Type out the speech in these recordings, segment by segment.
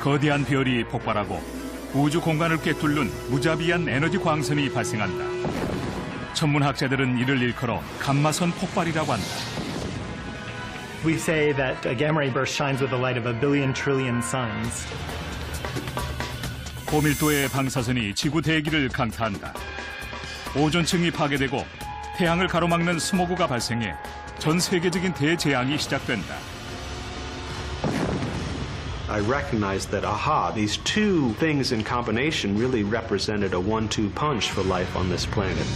거대한 별이 폭발하고 우주 공간을 꿰뚫는 무자비한 에너지 광선이 발생한다. 천문학자들은 이를 일컬어 감마선 폭발이라고 한다. We say that a gamma ray burst shines with the light of a billion trillion suns. 고밀도의 방사선이 지구 대기를 강타한다. 오존층이 파괴되고 태양을 가로막는 스모그가 발생해 전 세계적인 대재앙이 시작된다. I recognized that, these two things in combination really represented a 1-2 punch for life on this planet.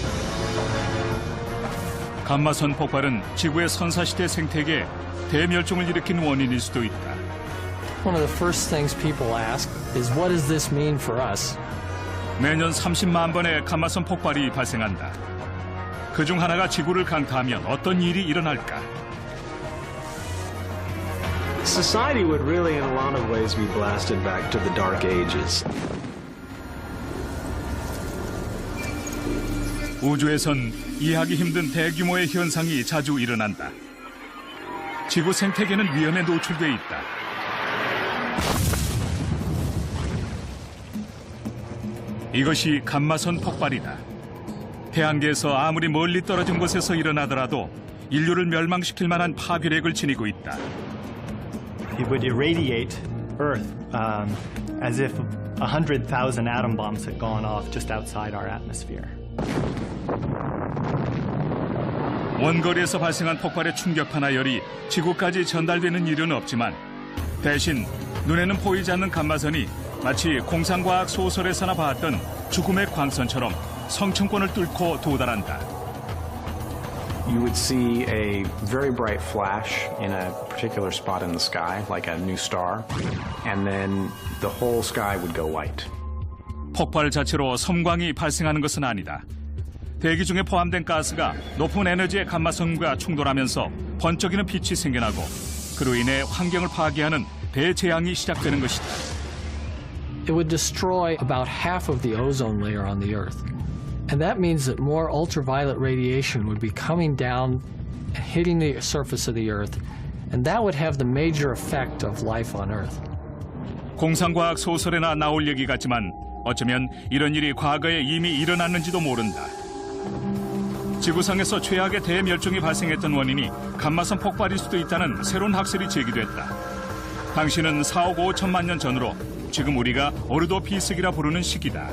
감마선 폭발은 지구의 선사시대 생태계에 대멸종을 일으킨 원인일 수도 있다. One of the first things people ask is, what does this mean for us? 매년 30만 번의 감마선 폭발이 발생한다. 그중 하나가 지구를 강타하면 어떤 일이 일어날까? Society would really, in a lot of ways, be blasted back to the Dark Ages. 우주에선 이해하기 힘든 대규모의 현상이 자주 일어난다. 지구 생태계는 위험에 노출돼 있다. 이것이 감마선 폭발이다. 태양계에서 아무리 멀리 떨어진 곳에서 일어나더라도 인류를 멸망시킬 만한 파괴력을 지니고 있다. It would irradiate Earth as if 100,000 atom bombs had gone off just outside our atmosphere. 원거리에서 발생한 폭발의 충격파나 열이 지구까지 전달되는 일은 없지만 대신 눈에는 보이지 않는 감마선이 마치 공상과학 소설에서나 봤던 죽음의 광선처럼 성층권을 뚫고 도달한다. You would see a very bright flash in a particular spot in the sky, like a new star, and then the whole sky would go white. 폭발 자체로 섬광이 발생하는 것은 아니다. 대기 중에 포함된 가스가 높은 에너지의 감마선과 충돌하면서 번쩍이는 빛이 생겨나고 그로 인해 환경을 파괴하는 대재앙이 시작되는 것이다. It would destroy about half of the ozone layer on the Earth. And that means that more ultraviolet radiation would be coming down and hitting the surface of the Earth. And that would have the major effect of life on Earth. 공상과학 소설에나 나올 얘기 같지만 어쩌면 이런 일이 과거에 이미 일어났는지도 모른다. 지구상에서 최악의 대멸종이 발생했던 원인이 감마선 폭발일 수도 있다는 새로운 학설이 제기됐다. 당시는 4억 5천만 년 전으로 지금 우리가 오르도피스기라 부르는 시기다.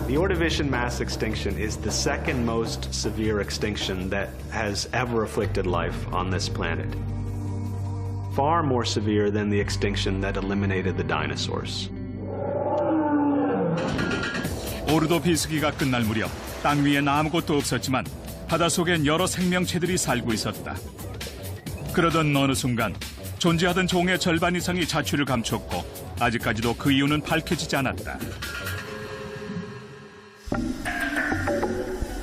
The Ordovician mass extinction is the second most severe extinction that has ever afflicted life on this planet. Far more severe than the extinction that eliminated the dinosaurs. 오르도피스기가 끝날 무렵 땅 위엔 아무것도 없었지만 바닷속엔 여러 생명체들이 살고 있었다. 그러던 어느 순간 존재하던 종의 절반 이상이 자취를 감췄고 아직까지도 그 이유는 밝혀지지 않았다.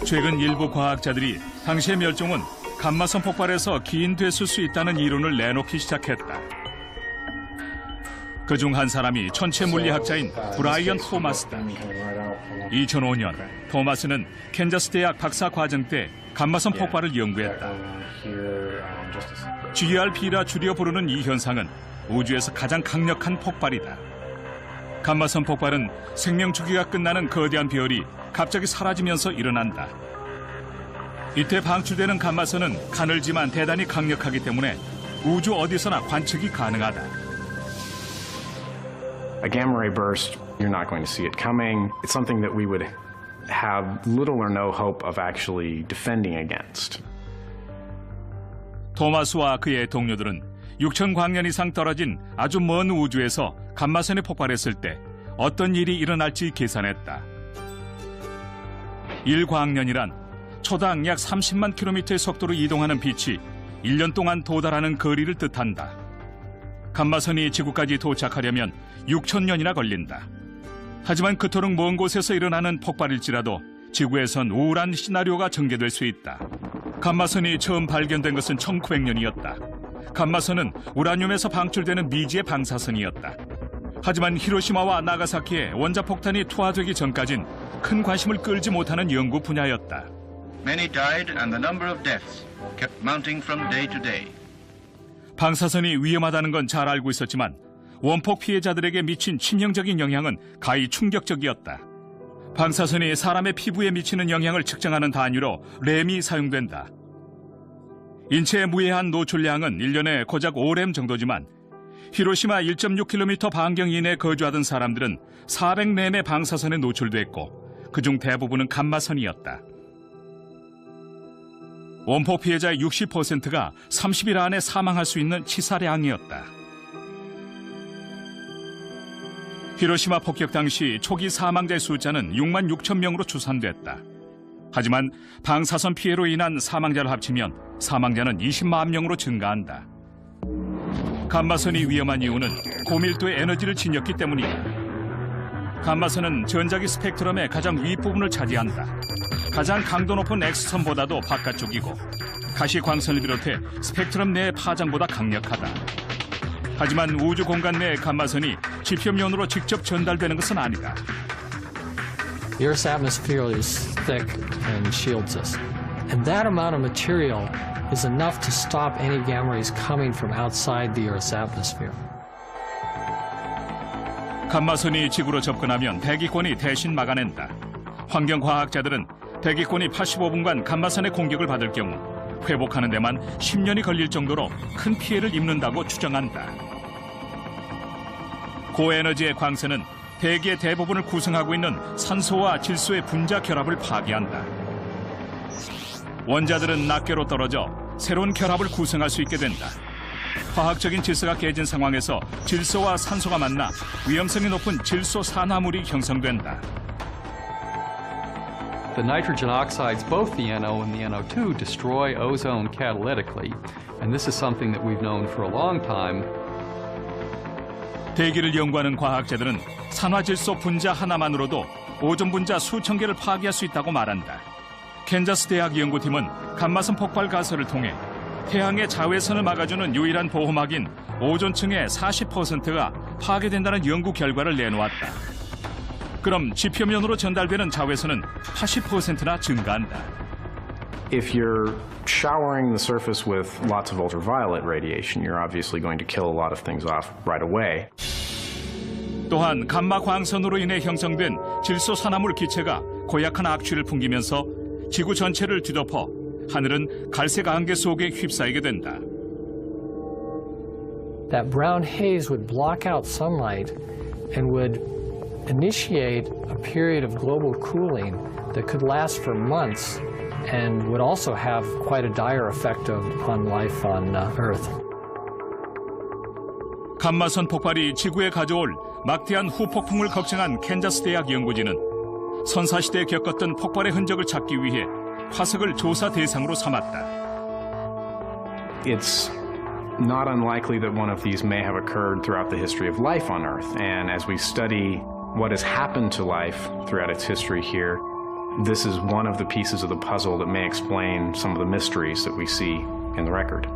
최근 일부 과학자들이 당시의 멸종은 감마선 폭발에서 기인됐을 수 있다는 이론을 내놓기 시작했다. 그중 한 사람이 천체 물리학자인 브라이언 토마스다. 2005년 토마스는 캔자스 대학 박사 과정 때 감마선 폭발을 연구했다. GRP라 줄여 부르는 이 현상은 우주에서 가장 강력한 폭발이다. 감마선 폭발은 생명 주기가 끝나는 거대한 별이 갑자기 사라지면서 일어난다. 이때 방출되는 감마선은 가늘지만 대단히 강력하기 때문에 우주 어디서나 관측이 가능하다. A gamma ray burst, you're not going to see it coming. It's something that we would have little or no hope of actually defending against. 토마스와 그의 동료들은 6천 광년 이상 떨어진 아주 먼 우주에서 감마선이 폭발했을 때 어떤 일이 일어날지 계산했다. 1광년이란 초당 약 30만 킬로미터의 속도로 이동하는 빛이 1년 동안 도달하는 거리를 뜻한다. 감마선이 지구까지 도착하려면 6천년이나 걸린다. 하지만 그토록 먼 곳에서 일어나는 폭발일지라도 지구에선 우울한 시나리오가 전개될 수 있다. 감마선이 처음 발견된 것은 1900년이었다. 감마선은 우라늄에서 방출되는 미지의 방사선이었다. 하지만 히로시마와 나가사키에 원자폭탄이 투하되기 전까진 큰 관심을 끌지 못하는 연구 분야였다. Many died and the number of deaths kept mounting from day to day. 방사선이 위험하다는 건 잘 알고 있었지만 원폭 피해자들에게 미친 치명적인 영향은 가히 충격적이었다. 방사선이 사람의 피부에 미치는 영향을 측정하는 단위로 램이 사용된다. 인체에 무해한 노출량은 1년에 고작 5램 정도지만 히로시마 1.6km 반경 이내에 거주하던 사람들은 400램의 방사선에 노출됐고 그중 대부분은 감마선이었다. 원폭 피해자의 60%가 30일 안에 사망할 수 있는 치사량이었다. 히로시마 폭격 당시 초기 사망자의 숫자는 6만 6천 명으로 추산됐다. 하지만 방사선 피해로 인한 사망자를 합치면 사망자는 20만 명으로 증가한다. 감마선이 위험한 이유는 고밀도의 에너지를 지녔기 때문이다. 감마선은 전자기 스펙트럼의 가장 윗부분을 차지한다. 가장 강도 높은 X선보다도 바깥쪽이고 가시광선을 비롯해 스펙트럼 내의 파장보다 강력하다. 하지만 우주 공간 내의 감마선이 지표면으로 직접 전달되는 것은 아니다. The Earth's atmosphere is thick and shields us. And that amount of material is enough to stop any gamma rays coming from outside the Earth's atmosphere. 감마선이 지구로 접근하면 대기권이 대신 막아낸다. 환경과학자들은 대기권이 85분간 감마선의 공격을 받을 경우 회복하는 데만 10년이 걸릴 정도로 큰 피해를 입는다고 추정한다. 고에너지의 광선은 대기의 대부분을 구성하고 있는 산소와 질소의 분자 결합을 파괴한다. 원자들은 낱개로 떨어져 새로운 결합을 구성할 수 있게 된다. 화학적인 질서가 깨진 상황에서 질소와 산소가 만나 위험성이 높은 질소 산화물이 형성된다. The nitrogen oxides, both the NO and the NO2, destroy ozone catalytically, and this is something that we've known for a long time. 대기를 연구하는 과학자들은 산화질소 분자 하나만으로도 오존 분자 수천 개를 파괴할 수 있다고 말한다. 캔자스 대학 연구팀은 감마선 폭발 가설을 통해 태양의 자외선을 막아주는 유일한 보호막인 오존층의 40%가 파괴된다는 연구 결과를 내놓았다. 그럼 지표면으로 전달되는 자외선은 80%나 증가한다. If you're showering the surface with lots of ultraviolet radiation, you're obviously going to kill a lot of things off right away. 또한 감마 광선으로 인해 형성된 질소 산화물 기체가 고약한 악취를 풍기면서 지구 전체를 뒤덮어 하늘은 갈색 안개 속에 휩싸이게 된다. That brown haze would block out sunlight and would initiate a period of global cooling that could last for months and would also have quite a dire effect on life on Earth. 감마선 폭발이 지구에 가져올 막대한 후폭풍을 걱정한 캔자스 대학 연구진은 선사시대에 겪었던 폭발의 흔적을 찾기 위해 화석을 조사 대상으로 삼았다. It's not unlikely that one of these may have occurred throughout the history of life on Earth, and as we study what has happened to life throughout its history here, this is one of the pieces of the puzzle that may explain some of the mysteries that we see in the record.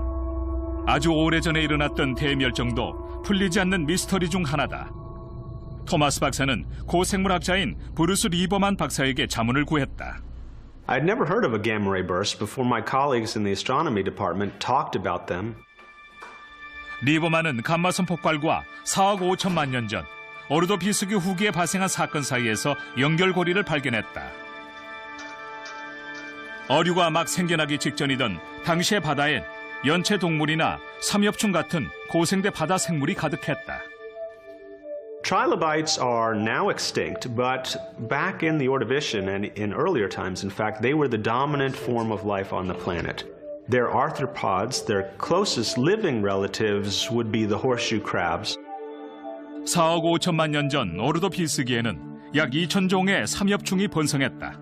아주 오래전에 일어났던 대멸종도 풀리지 않는 미스터리 중 하나다. 토마스 박사는 고생물학자인 브루스 리버만 박사에게 자문을 구했다. I'd never heard of a gamma ray burst before my colleagues in the astronomy department talked about them. 리버만은 감마선 폭발과 4억 5천만 년 전 오르도 비스기 후기에 발생한 사건 사이에서 연결고리를 발견했다. 어류가 막 생겨나기 직전이던 당시의 바다엔 연체동물이나 삼엽충 같은 고생대 바다 생물이 가득했다. Trilobites are now extinct, but back in the Ordovician and in earlier times, in fact, they were the dominant form of life on the planet. They're arthropods. Their closest living relatives would be the horseshoe crabs. 4억 5천만 년 전 오르도 비스기에는 약 2,000종의 삼엽충이 번성했다.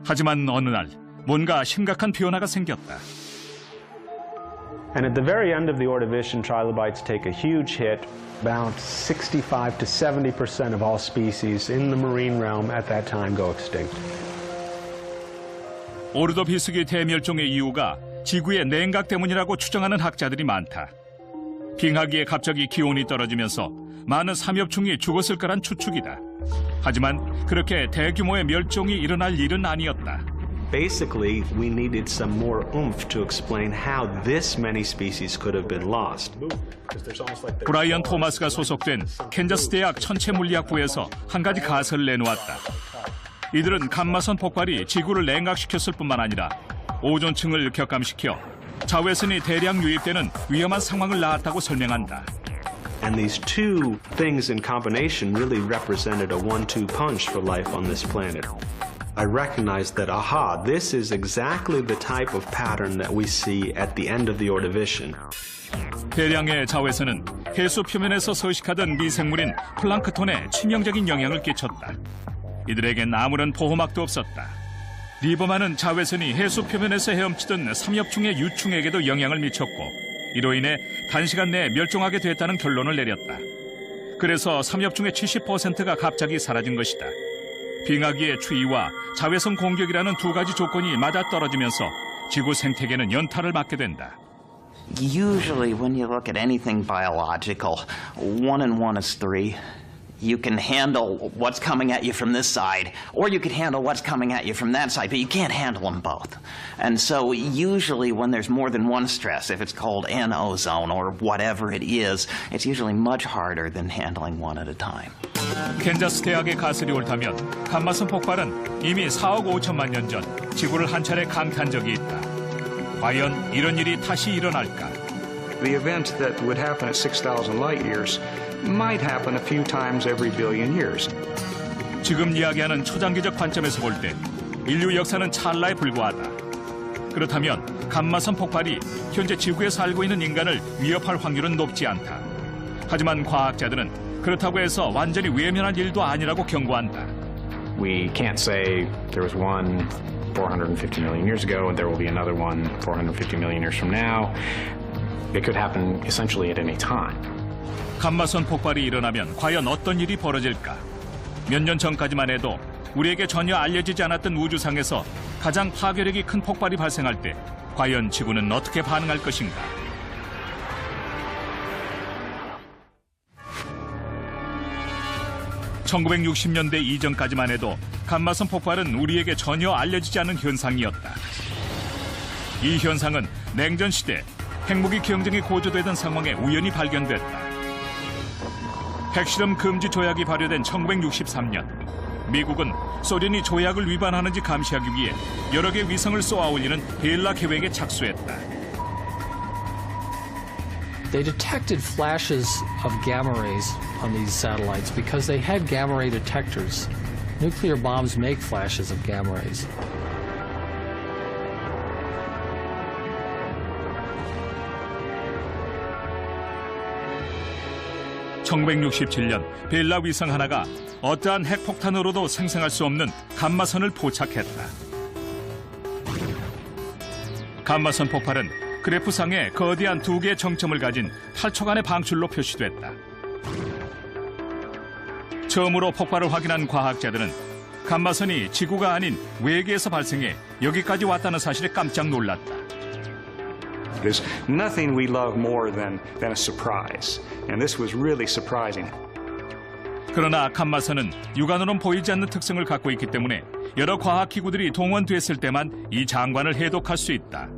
하지만 어느 날 뭔가 심각한 변화가 생겼다. And at the very end of the Ordovician, trilobites take a huge hit. About 65 to 70% of all species in the marine realm at that time go extinct. 오르도 비스기 대멸종의 이유가 지구의 냉각 때문이라고 추정하는 학자들이 많다. 빙하기에 갑자기 기온이 떨어지면서 많은 삼엽충이 죽었을 거란 추측이다. 하지만 그렇게 대규모의 멸종이 일어날 일은 아니었다. Basically, we needed some more oomph to explain how this many species could have been lost. 브라이언 토마스가 소속된 캔자스 대학 천체물리학부에서 한 가지 가설을 내놓았다. 이들은 감마선 폭발이 지구를 냉각시켰을 뿐만 아니라 오존층을 격감시켜 자외선이 대량 유입되는 위험한 상황을 낳았다고 설명한다. And these two things in combination really represented a 1-2 punch for life on this planet. I recognized that, aha, this is exactly the type of pattern that we see at the end of the Ordovician. 대량의 자외선은 해수 표면에서 서식하던 미생물인 플랑크톤에 치명적인 영향을 끼쳤다. 이들에겐 아무런 보호막도 없었다. 리버만은 자외선이 해수 표면에서 헤엄치던 삼엽충의 유충에게도 영향을 미쳤고 이로 인해 단시간 내에 멸종하게 됐다는 결론을 내렸다. 그래서 삼엽충의 70%가 갑자기 사라진 것이다. 빙하기의 추위와 자외선 공격이라는 두 가지 조건이 맞아떨어지면서 지구 생태계는 연타를 맞게 된다. Usually when you look at anything biological, 1 and 1 is 3. You can handle what's coming at you from this side, or you could handle what's coming at you from that side, but you can't handle them both. And so usually when there's more than one stress, if it's cold and ozone or whatever it is, it's usually much harder than handling one at a time. 캔자스 대학의 가설이 옳다면 감마선 폭발은 이미 4억 5천만 년 전 지구를 한 차례 강타한 적이 있다. 과연 이런 일이 다시 일어날까? The event that would happen at 6,000 light years might happen a few times every billion years. 지금 이야기하는 초장기적 관점에서 볼 때 인류 역사는 찰나에 불과하다. 그렇다면 감마선 폭발이 현재 지구에 살고 있는 인간을 위협할 확률은 높지 않다. 하지만 과학자들은 그렇다고 해서 완전히 외면한 일도 아니라고 경고한다. We can't say there was one 450 million years ago and there will be another one 450 million years from now. It could happen essentially at any time. 감마선 폭발이 일어나면 과연 어떤 일이 벌어질까? 몇 년 전까지만 해도 우리에게 전혀 알려지지 않았던 우주상에서 가장 파괴력이 큰 폭발이 발생할 때 과연 지구는 어떻게 반응할 것인가? (1960년대) 이전까지만 해도 감마선 폭발은 우리에게 전혀 알려지지 않은 현상이었다. 이 현상은 냉전 시대 핵무기 경쟁이 고조되던 상황에 우연히 발견됐다. 핵실험 금지 조약이 발효된 1963년, 미국은 소련이 조약을 위반하는지 감시하기 위해 여러 개 위성을 쏘아 올리는 벨라 계획에 착수했다. They detected flashes of gamma rays on these satellites because they had gamma ray detectors. Nuclear bombs make flashes of gamma rays. (1967년) 벨라 위성 하나가 어떠한 핵폭탄으로도 생성할 수 없는 감마선을 포착했다. 감마선 폭발은 그래프상에 거대한 두 개의 정점을 가진 8초간의 방출로 표시됐다. 처음으로 폭발을 확인한 과학자들은 감마선이 지구가 아닌 외계에서 발생해 여기까지 왔다는 사실에 깜짝 놀랐다. There's nothing we love more than a surprise, and this was really surprising. 그러나 감마선은 육안으로는 보이지 않는 특성을 갖고 있기 때문에 여러 과학기구들이 동원됐을 때만 이 장관을 해독할 수 있다.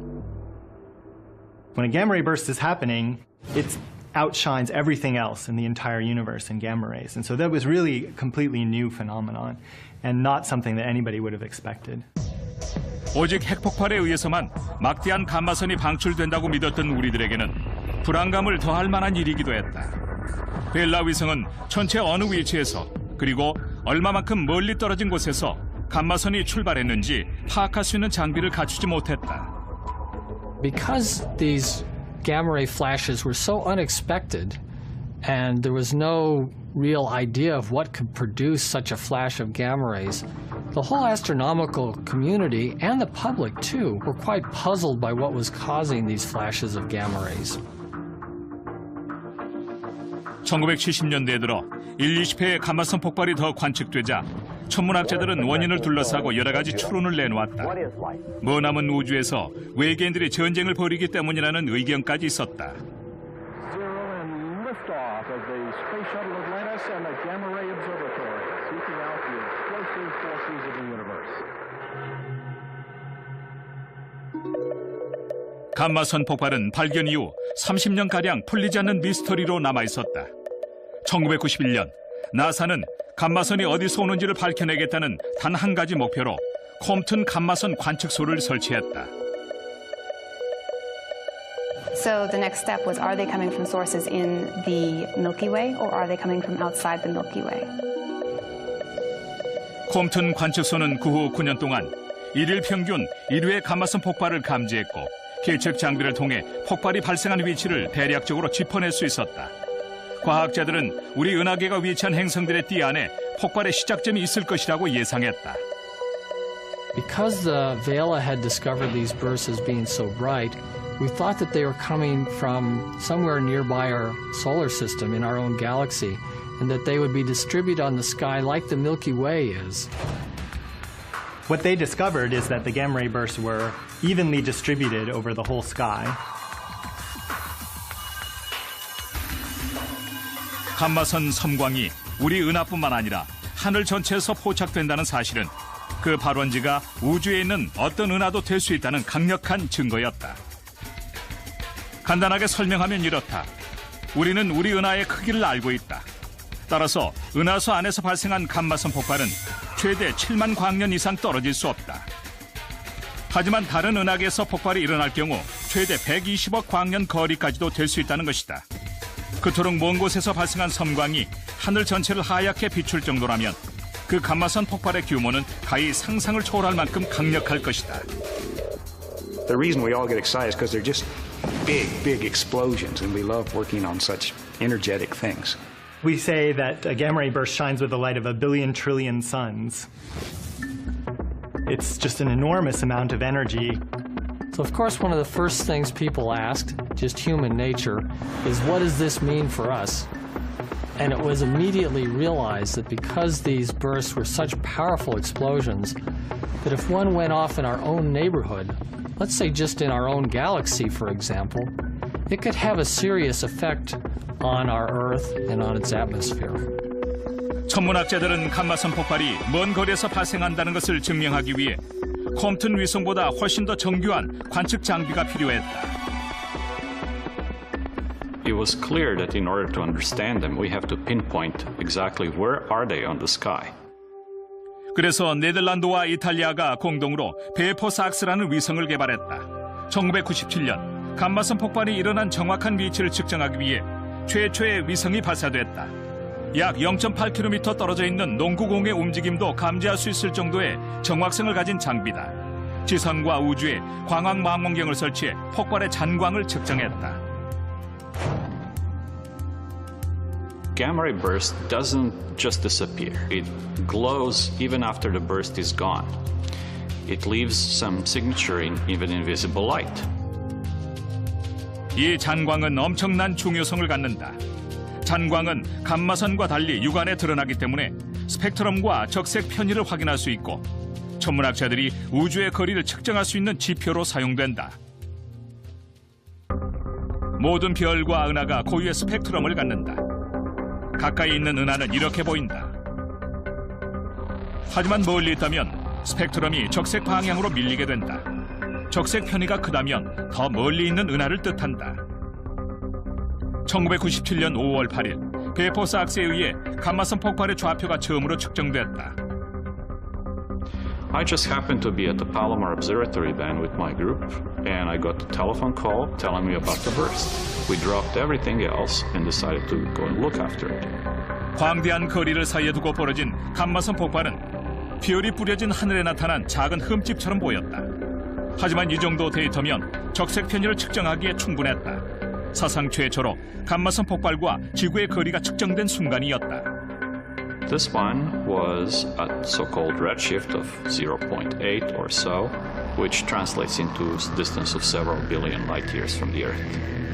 When a gamma ray burst is happening, it outshines everything else in the entire universe in gamma rays. And so that was really a completely new phenomenon and not something that anybody would have expected. 오직 핵폭발에 의해서만 막대한 감마선이 방출된다고 믿었던 우리들에게는 불안감을 더할 만한 일이기도 했다. 벨라 위성은 전체 어느 위치에서 그리고 얼마만큼 멀리 떨어진 곳에서 감마선이 출발했는지 파악할 수 있는 장비를 갖추지 못했다. Because these gamma ray flashes were so unexpected and there was no real idea of what could produce such a flash of gamma rays, the whole astronomical community and the public too were quite puzzled by what was causing these flashes of gamma rays. 1970년대에 들어 1, 20회의 감마선 폭발이 더 관측되자 천문학자들은 원인을 둘러싸고 여러 가지 추론을 내놓았다. 머나먼 우주에서 외계인들이 전쟁을 벌이기 때문이라는 의견까지 있었다. 감마선 폭발은 발견 이후 30년가량 풀리지 않는 미스터리로 남아있었다. 1991년 나사는 감마선이 어디서 오는지를 밝혀내겠다는 단 한 가지 목표로 콤튼 감마선 관측소를 설치했다. So the next step was, are they coming from sources in the Milky Way or are they coming from outside the Milky Way? 콤튼 관측소는 그 후 9년 동안 일일 평균 1회의 감마선 폭발을 감지했고 계측 장비를 통해 폭발이 발생한 위치를 대략적으로 짚어낼 수 있었다. 과학자들은 우리 은하계가 위치한 행성들의 띠 안에 폭발의 시작점이 있을 것이라고 예상했다. Because Vela had discovered these bursts as being so bright, we thought that they were coming from somewhere nearby our solar system in our own galaxy, and that they would be distributed on the sky like the Milky Way is. What they discovered is that the gamma ray bursts were evenly distributed over the whole sky. 감마선 섬광이 우리 은하뿐만 아니라 하늘 전체에서 포착된다는 사실은 그 발원지가 우주에 있는 어떤 은하도 될 수 있다는 강력한 증거였다. 간단하게 설명하면 이렇다. 우리는 우리 은하의 크기를 알고 있다. 따라서 은하수 안에서 발생한 감마선 폭발은 최대 7만 광년 이상 떨어질 수 없다. 하지만 다른 은하계에서 폭발이 일어날 경우 최대 120억 광년 거리까지도 될 수 있다는 것이다. 그토록 먼 곳에서 발생한 섬광이 하늘 전체를 하얗게 비출 정도라면 그 감마선 폭발의 규모는 가히 상상을 초월할 만큼 강력할 것이다. The reason we all get excited is because they're just big explosions, and we love working on such energetic things. We say that a gamma ray burst shines with the light of 1 billion trillion suns. It's just an enormous amount of energy. So of course one of the first things people asked, just human nature, is what does this mean for us? And it was immediately realized that because these bursts were such powerful explosions, that if one went off in our own neighborhood, let's say just in our own galaxy, for example, it could have a serious effect on our Earth and on its atmosphere. 천문학자들은 감마선 폭발이 먼 거리에서 발생한다는 것을 증명하기 위해 콤튼 위성보다 훨씬 더 정교한 관측 장비가 필요했다. It was clear that in order to understand them, we have to pinpoint exactly where are they on the sky. 그래서 네덜란드와 이탈리아가 공동으로 베포삭스라는 위성을 개발했다. 1997년 감마선 폭발이 일어난 정확한 위치를 측정하기 위해 최초의 위성이 발사됐다. 약 0.8km 떨어져 있는 농구공의 움직임도 감지할 수 있을 정도의 정확성을 가진 장비다. 지선과 우주에 광학 망원경을 설치해 폭발의 잔광을 측정했다. Gamma ray burst doesn't just disappear. It glows even after the burst is gone. It leaves some signature in even invisible light. 이 잔광은 엄청난 중요성을 갖는다. 잔광은 감마선과 달리 육안에 드러나기 때문에 스펙트럼과 적색 편의를 확인할 수 있고 천문학자들이 우주의 거리를 측정할 수 있는 지표로 사용된다. 모든 별과 은하가 고유의 스펙트럼을 갖는다. 가까이 있는 은하는 이렇게 보인다. 하지만 멀리 있다면 스펙트럼이 적색 방향으로 밀리게 된다. 적색 편의가 크다면 더 멀리 있는 은하를 뜻한다. 1997년 5월 8일 베포삭스에 의해 감마선 폭발의 좌표가 처음으로 측정됐다. I just happened to be at the Palomar Observatory then with my group, and I got a telephone call telling me about the burst. We dropped everything else and decided to go and look after it. 광대한 거리를 사이에 두고 벌어진 감마선 폭발은 별이 뿌려진 하늘에 나타난 작은 흠집처럼 보였다. 하지만 이 정도 데이터면 적색 편의를 측정하기에 충분했다. 사상 최초로 감마선 폭발과 지구의 거리가 측정된 순간이었다. This one was a so-called redshift of 0.8 or so, which translates into a distance of several billion light years from the Earth.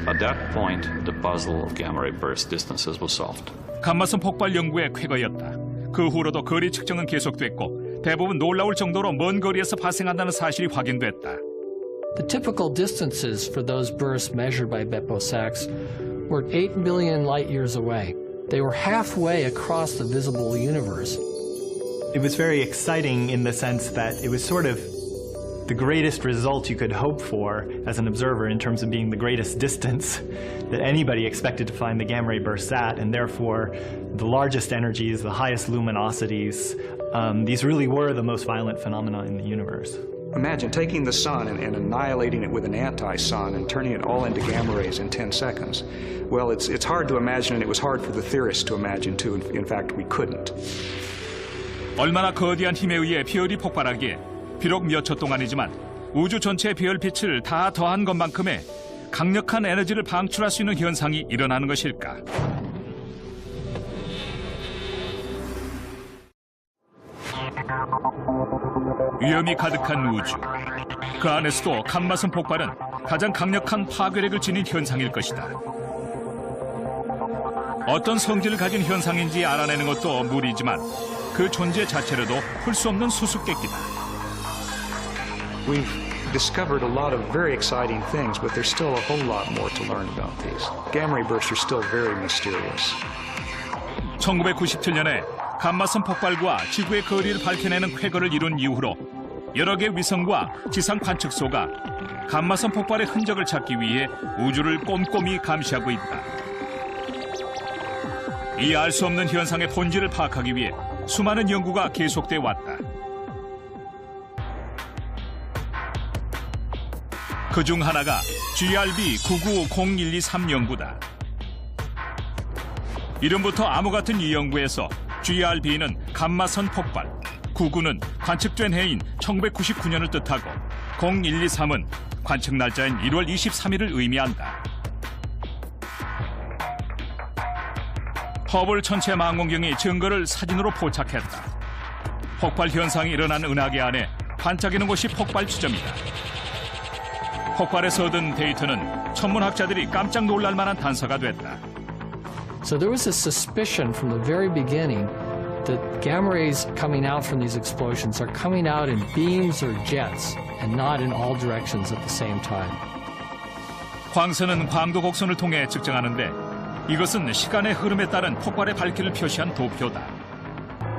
At that point, the puzzle of gamma ray burst distances was solved. 감마선 폭발 연구의 쾌거였다. 그 후로도 거리 측정은 계속됐고 대부분 놀라울 정도로 먼 거리에서 발생한다는 사실이 확인됐다. The typical distances for those bursts measured by Bepo-Sachs were 8 billion light years away. They were halfway across the visible universe. It was very exciting in the sense that it was sort of the greatest result you could hope for as an observer in terms of being the greatest distance that anybody expected to find the gamma ray bursts at, and therefore the largest energies, the highest luminosities. These really were the most violent phenomena in the universe. Imagine taking the sun and annihilating it with an anti-sun and turning it all into gamma rays in 10 seconds. Well, it's hard to imagine, and it was hard for the theorists to imagine too. In fact, we couldn't. 얼마나 거대한 힘에 의해 별이 폭발하기에 비록 몇 초 동안이지만 우주 전체의 별빛을 다 더한 것만큼의 강력한 에너지를 방출할 수 있는 현상이 일어나는 것일까? 위험이 가득한 우주. 그 안에서도 감마선 폭발은 가장 강력한 파괴력을 지닌 현상일 것이다. 어떤 성질을 가진 현상인지 알아내는 것도 무리지만 그 존재 자체로도 풀 수 없는 수수께끼다. We've discovered a lot of very exciting things, but there's still a whole lot more to learn about these. Gamma ray bursts are still very mysterious. 1997년에 감마선 폭발과 지구의 거리를 밝혀내는 쾌거를 이룬 이후로 여러 개의 위성과 지상 관측소가 감마선 폭발의 흔적을 찾기 위해 우주를 꼼꼼히 감시하고 있다. 이 알 수 없는 현상의 본질을 파악하기 위해 수많은 연구가 계속돼 왔다. 그중 하나가 GRB 990123 연구다. 이름부터 암호 같은 이 연구에서 GRB는 감마선 폭발, 99는 관측된 해인 1999년을 뜻하고 0123은 관측 날짜인 1월 23일을 의미한다. 허블 천체 망원경이 증거를 사진으로 포착했다. 폭발 현상이 일어난 은하계 안에 반짝이는 곳이 폭발 지점이다. 폭발에서 얻은 데이터는 천문학자들이 깜짝 놀랄 만한 단서가 됐다. So there was a suspicion from the very beginning that gamma rays coming out from these explosions are coming out in beams or jets and not in all directions at the same time. 광선은 광도 곡선을 통해 측정하는데 이것은 시간의 흐름에 따른 폭발의 밝기를 표시한 도표다.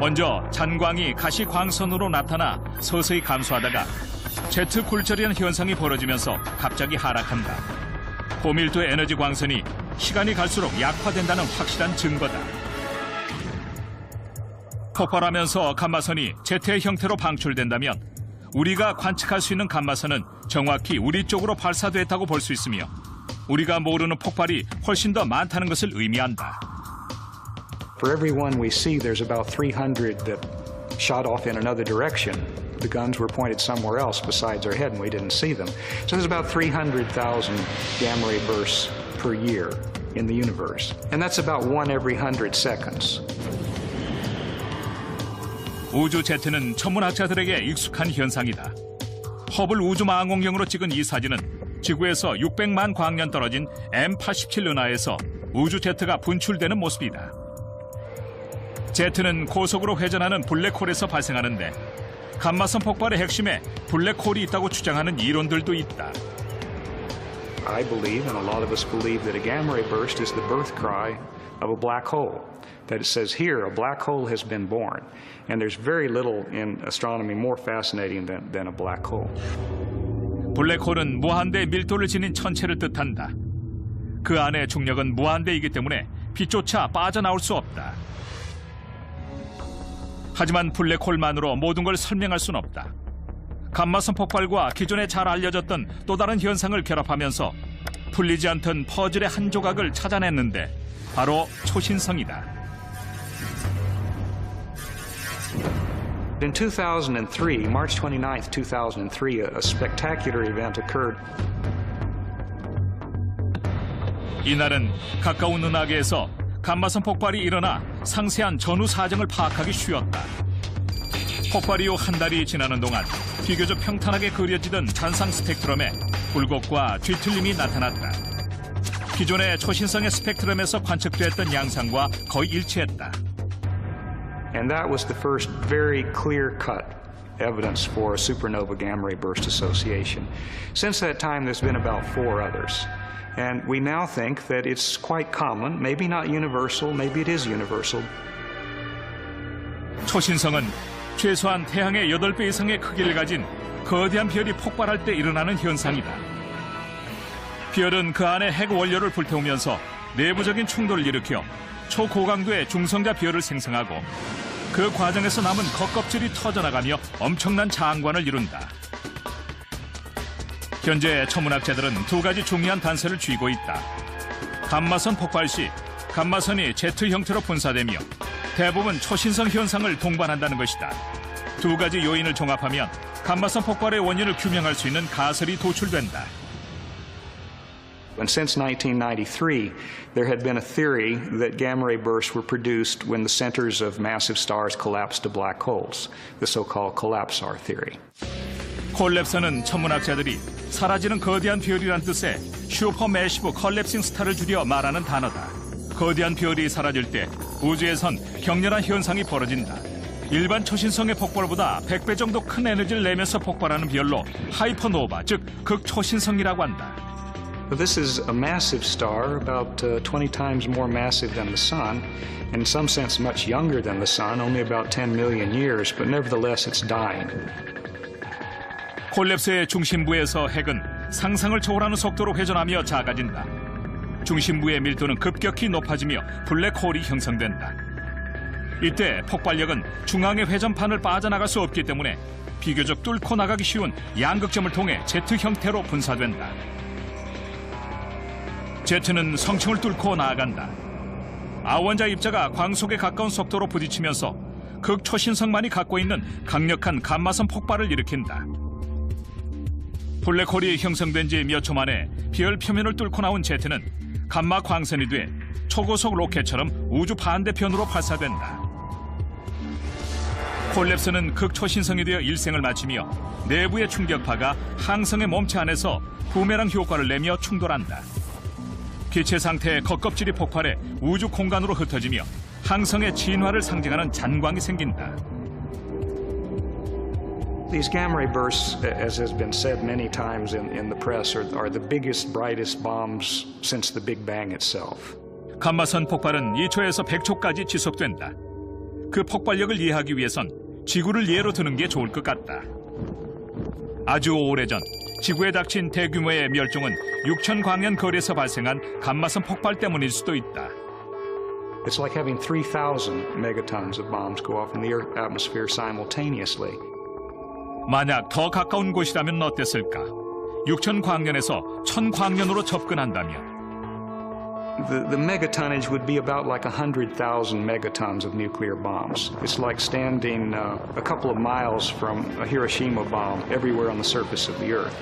먼저 잔광이 가시 광선으로 나타나 서서히 감소하다가 제트 굴절이라는 현상이 벌어지면서 갑자기 하락한다. 고밀도의 에너지 광선이 시간이 갈수록 약화된다는 확실한 증거다. 폭발하면서 감마선이 제트의 형태로 방출된다면 우리가 관측할 수 있는 감마선은 정확히 우리 쪽으로 발사됐다고 볼 수 있으며 우리가 모르는 폭발이 훨씬 더 많다는 것을 의미한다. For every one we see, there's about 300 that shot off in another direction. The guns were pointed somewhere else besides our head, and we didn't see them. So there's about 300,000 gamma ray bursts per year in the universe. And that's about 1 every 100 seconds. 우주 제트는 천문학자들에게 익숙한 현상이다. 허블 우주망원경으로 찍은 이 사진은 지구에서 600만 광년 떨어진 M87 은하에서 우주 제트가 분출되는 모습이다. 제트는 고속으로 회전하는 블랙홀에서 발생하는데 감마선 폭발의 핵심에 블랙홀이 있다고 주장하는 이론들도 있다. I believe, and a lot of us believe, that a gamma ray burst is the birth cry of a black hole. That it says here, a black hole has been born. And there's very little in astronomy more fascinating than a black hole. 블랙홀은 무한대의 밀도를 지닌 천체를 뜻한다. 그 안의 중력은 무한대이기 때문에 빛조차 빠져나올 수 없다. 하지만 블랙홀만으로 모든 걸 설명할 수는 없다. 감마선 폭발과 기존에 잘 알려졌던 또 다른 현상을 결합하면서 풀리지 않던 퍼즐의 한 조각을 찾아냈는데 바로 초신성이다. In 2003, March 29th, 2003, a spectacular event occurred. 이날은 가까운 은하계에서 감마선 폭발이 일어나 상세한 전후 사정을 파악하기 쉬웠다. 폭발 이후 한 달이 지나는 동안 비교적 평탄하게 그려지던 잔상 스펙트럼에 굴곡과 뒤틀림이 나타났다. 기존의 초신성의 스펙트럼에서 관측됐던 양상과 거의 일치했다. And that was the first very clear-cut evidence for a supernova gamma ray burst association. Since that time, there's been about 4 others. And we now think that it's quite common, maybe not universal, maybe it is universal. 초신성은 최소한 태양의 8배 이상의 크기를 가진 거대한 별이 폭발할 때 일어나는 현상이다. 별은 그 안에 핵 원료를 불태우면서 내부적인 충돌을 일으켜 초고강도의 중성자 별을 생성하고 그 과정에서 남은 겉껍질이 터져나가며 엄청난 장관을 이룬다. 현재 천문학자들은 두 가지 중요한 단서를 쥐고 있다. 감마선 폭발 시 감마선이 Z 형태로 분사되며 대부분 초신성 현상을 동반한다는 것이다. 두 가지 요인을 종합하면 감마선 폭발의 원인을 규명할 수 있는 가설이 도출된다. And since 1993, there had been a theory that gamma ray bursts were produced when the centers of massive stars collapsed to black holes, the so-called collapsar theory. 콜랩서는 천문학자들이 사라지는 거대한 별이란 뜻의 슈퍼매시브 컬랩싱 스타를 줄여 말하는 단어다. 거대한 별이 사라질 때 우주에선 격렬한 현상이 벌어진다. 일반 초신성의 폭발보다 100배 정도 큰 에너지를 내면서 폭발하는 별로 하이퍼노바, 즉 극초신성이라고 한다. This is a massive star, about 20 times more massive than the Sun, in some sense much younger than the Sun, only about 10 million years, but nevertheless it's dying. 콜랩스의 중심부에서 핵은 상상을 초월하는 속도로 회전하며 작아진다. 중심부의 밀도는 급격히 높아지며 블랙홀이 형성된다. 이때 폭발력은 중앙의 회전판을 빠져나갈 수 없기 때문에 비교적 뚫고 나가기 쉬운 양극점을 통해 Z 형태로 분사된다. Z는 성층을 뚫고 나아간다. 아원자 입자가 광속에 가까운 속도로 부딪히면서 극초신성만이 갖고 있는 강력한 감마선 폭발을 일으킨다. 블랙홀이 형성된 지 몇 초 만에 별 표면을 뚫고 나온 Z는 감마 광선이 돼 초고속 로켓처럼 우주 반대편으로 발사된다. 콜랩스는 극초신성이 되어 일생을 마치며 내부의 충격파가 항성의 몸체 안에서 부메랑 효과를 내며 충돌한다. 기체 상태의 겉껍질이 폭발해 우주 공간으로 흩어지며 항성의 진화를 상징하는 잔광이 생긴다. These gamma ray bursts, as has been said many times in the press, are the biggest, brightest bombs since the Big Bang itself. 감마선 폭발은 2초에서 100초까지 지속된다. 그 폭발력을 이해하기 위해선 지구를 예로 드는 게 좋을 것 같다. 아주 오래전 지구에 닥친 대규모의 멸종은 6천 광년 거리에서 발생한 감마선 폭발 때문일 수도 있다. It's like having 3,000 megatons of bombs go off in the Earth atmosphere simultaneously. 만약 더 가까운 곳이라면 어땠을까? 6천 광년에서 1,000 광년으로 접근한다면 The megatonnage would be about like 100,000 megatons of nuclear bombs. It's like standing a couple of miles from a Hiroshima bomb everywhere on the surface of the Earth.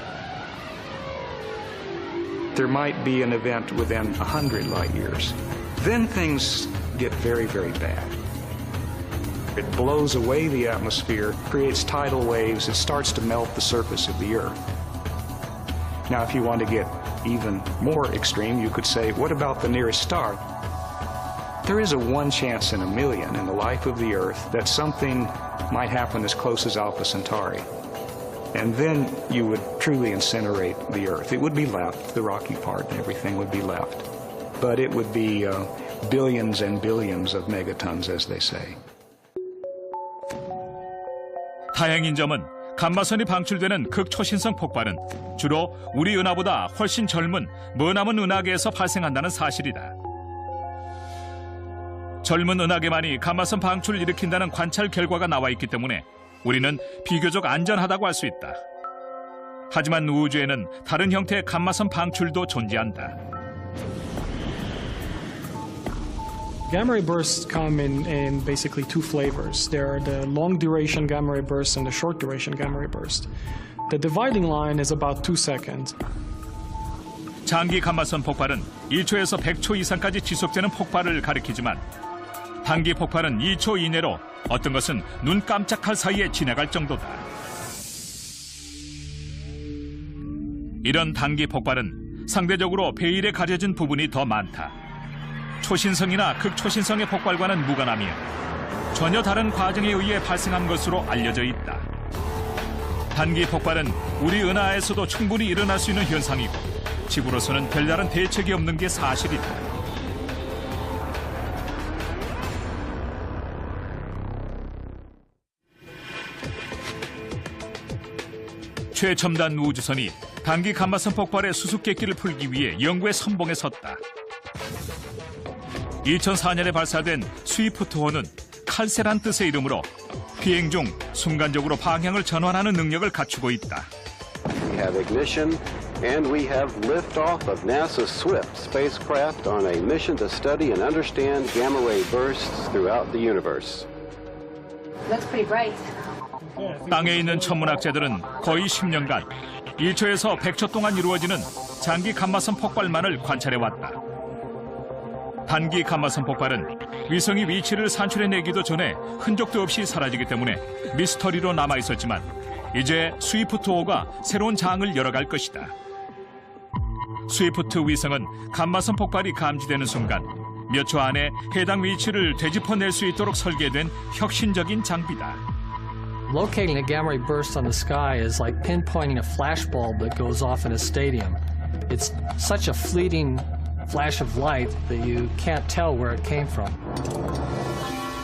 There might be an event within 100 light years. Then things get very, very bad. It blows away the atmosphere, creates tidal waves, it starts to melt the surface of the Earth. Now, if you want to get even more extreme, you could say, what about the nearest star? There is a 1 chance in a million in the life of the Earth that something might happen as close as Alpha Centauri. And then you would truly incinerate the Earth. It would be left, the rocky part and everything would be left. But it would be billions and billions of megatons, as they say. 다행인 점은 감마선이 방출되는 극초신성 폭발은 주로 우리 은하보다 훨씬 젊은 머나먼 은하계에서 발생한다는 사실이다. 젊은 은하계만이 감마선 방출을 일으킨다는 관찰 결과가 나와 있기 때문에 우리는 비교적 안전하다고 할 수 있다. 하지만 우주에는 다른 형태의 감마선 방출도 존재한다. Gamma ray bursts come in basically two flavors. There are the long duration gamma ray bursts and the short duration gamma ray burst. The dividing line is about 2 seconds. 장기 감마선 폭발은 1초에서 100초 이상까지 지속되는 폭발을 가리키지만 단기 폭발은 2초 이내로 어떤 것은 눈 깜짝할 사이에 지나갈 정도다. 이런 단기 폭발은 상대적으로 베일에 가려진 부분이 더 많다. 초신성이나 극초신성의 폭발과는 무관하며 전혀 다른 과정에 의해 발생한 것으로 알려져 있다. 단기 폭발은 우리 은하에서도 충분히 일어날 수 있는 현상이고 지구로서는 별다른 대책이 없는 게 사실이다. 최첨단 우주선이 단기 감마선 폭발의 수수께끼를 풀기 위해 연구에 선봉에 섰다. 2004년에 발사된 스위프트호는 칼세란 뜻의 이름으로 비행 중 순간적으로 방향을 전환하는 능력을 갖추고 있다. We have ignition and we have liftoff of NASA SWIFT spacecraft on a mission to study and understand gamma ray bursts throughout the universe. Looks pretty bright. 땅에 있는 천문학자들은 거의 10년간 1초에서 100초 동안 이루어지는 장기 감마선 폭발만을 관찰해왔다. 단기 감마선 폭발은 위성이 위치를 산출해내기도 전에 흔적도 없이 사라지기 때문에 미스터리로 남아있었지만 이제 스위프트호가 새로운 장을 열어갈 것이다. 스위프트 위성은 감마선 폭발이 감지되는 순간 몇 초 안에 해당 위치를 되짚어낼 수 있도록 설계된 혁신적인 장비다. Locating a gamma ray burst on the sky is like pinpointing a flashbulb that goes off in a stadium. It's such a fleeting flash of light that you can't tell where it came from.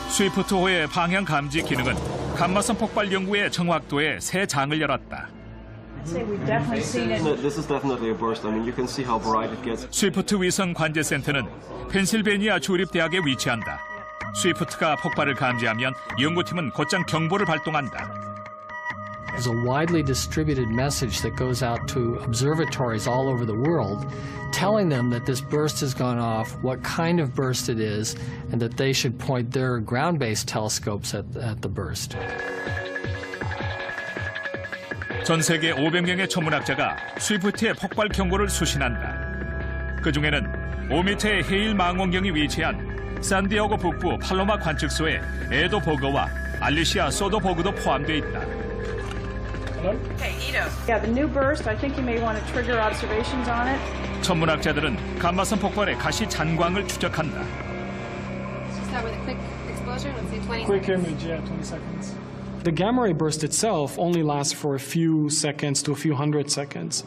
스위프트호의 방향 감지 기능은 감마선 폭발 연구의 정확도에 새 장을 열었다. This is definitely a burst. I mean, you can see how bright it gets. 스위프트 위성 관제센터는 펜실베니아 주립대학에 위치한다. 스위프트가 폭발을 감지하면 연구팀은 곧장 경보를 발동한다. There's a widely distributed message that goes out to observatories all over the world, telling them that this burst has gone off, what kind of burst it is, and that they should point their ground-based telescopes at the burst. 전 세계 500명의 천문학자가 스위프트의 폭발 경고를 수신한다. 그 중에는 5m의 헤일 망원경이 위치한 산디에고 북부 팔로마 관측소의 에도 버거와 알리시아 소더버그도 포함되어 있다. Okay, Ito. Yeah, the new burst, I think you may want to trigger observations on it. 천문학자들은 감마선 폭발의 가시 잔광을 추적한다. Start with a quick exposure, let's say 20 Quick seconds. image, yeah, 20 seconds. The gamma ray burst itself only lasts for a few seconds to a few hundred seconds.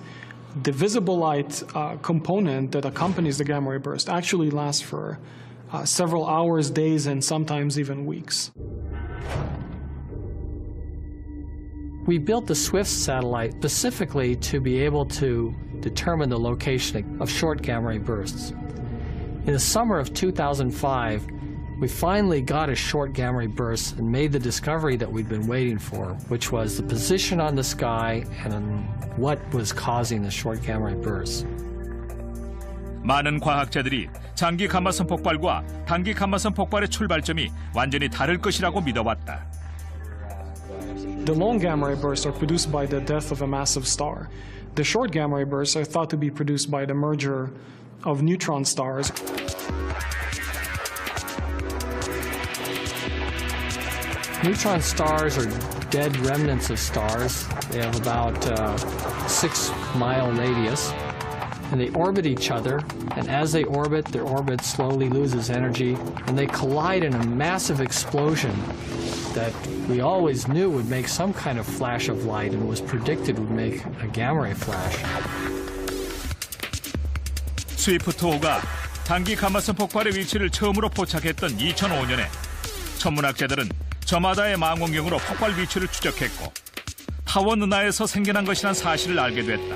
The visible light component that accompanies the gamma ray burst actually lasts for several hours, days, and sometimes even weeks. We built the SWIFT satellite specifically to be able to determine the location of short gamma ray bursts. In the summer of 2005, we finally got a short gamma ray burst and made the discovery that we'd been waiting for, which was the position on the sky and what was causing the short gamma ray bursts. 많은 과학자들이 장기 감마선 폭발과 단기 감마선 폭발의 출발점이 완전히 다를 것이라고 믿어왔다. The long gamma ray bursts are produced by the death of a massive star. The short gamma ray bursts are thought to be produced by the merger of neutron stars. Neutron stars are dead remnants of stars. They have about 6-mile radius, and they orbit each other. And as they orbit, their orbit slowly loses energy, and they collide in a massive explosion that we always knew would make some kind of flash of light and was predicted would make a gamma ray flash. 스위프트호가 단기 감마선 폭발의 위치를 처음으로 포착했던 2005년에 천문학자들은 저마다의 망원경으로 폭발 위치를 추적했고 타원 은하에서 생겨난 것이란 사실을 알게 됐다.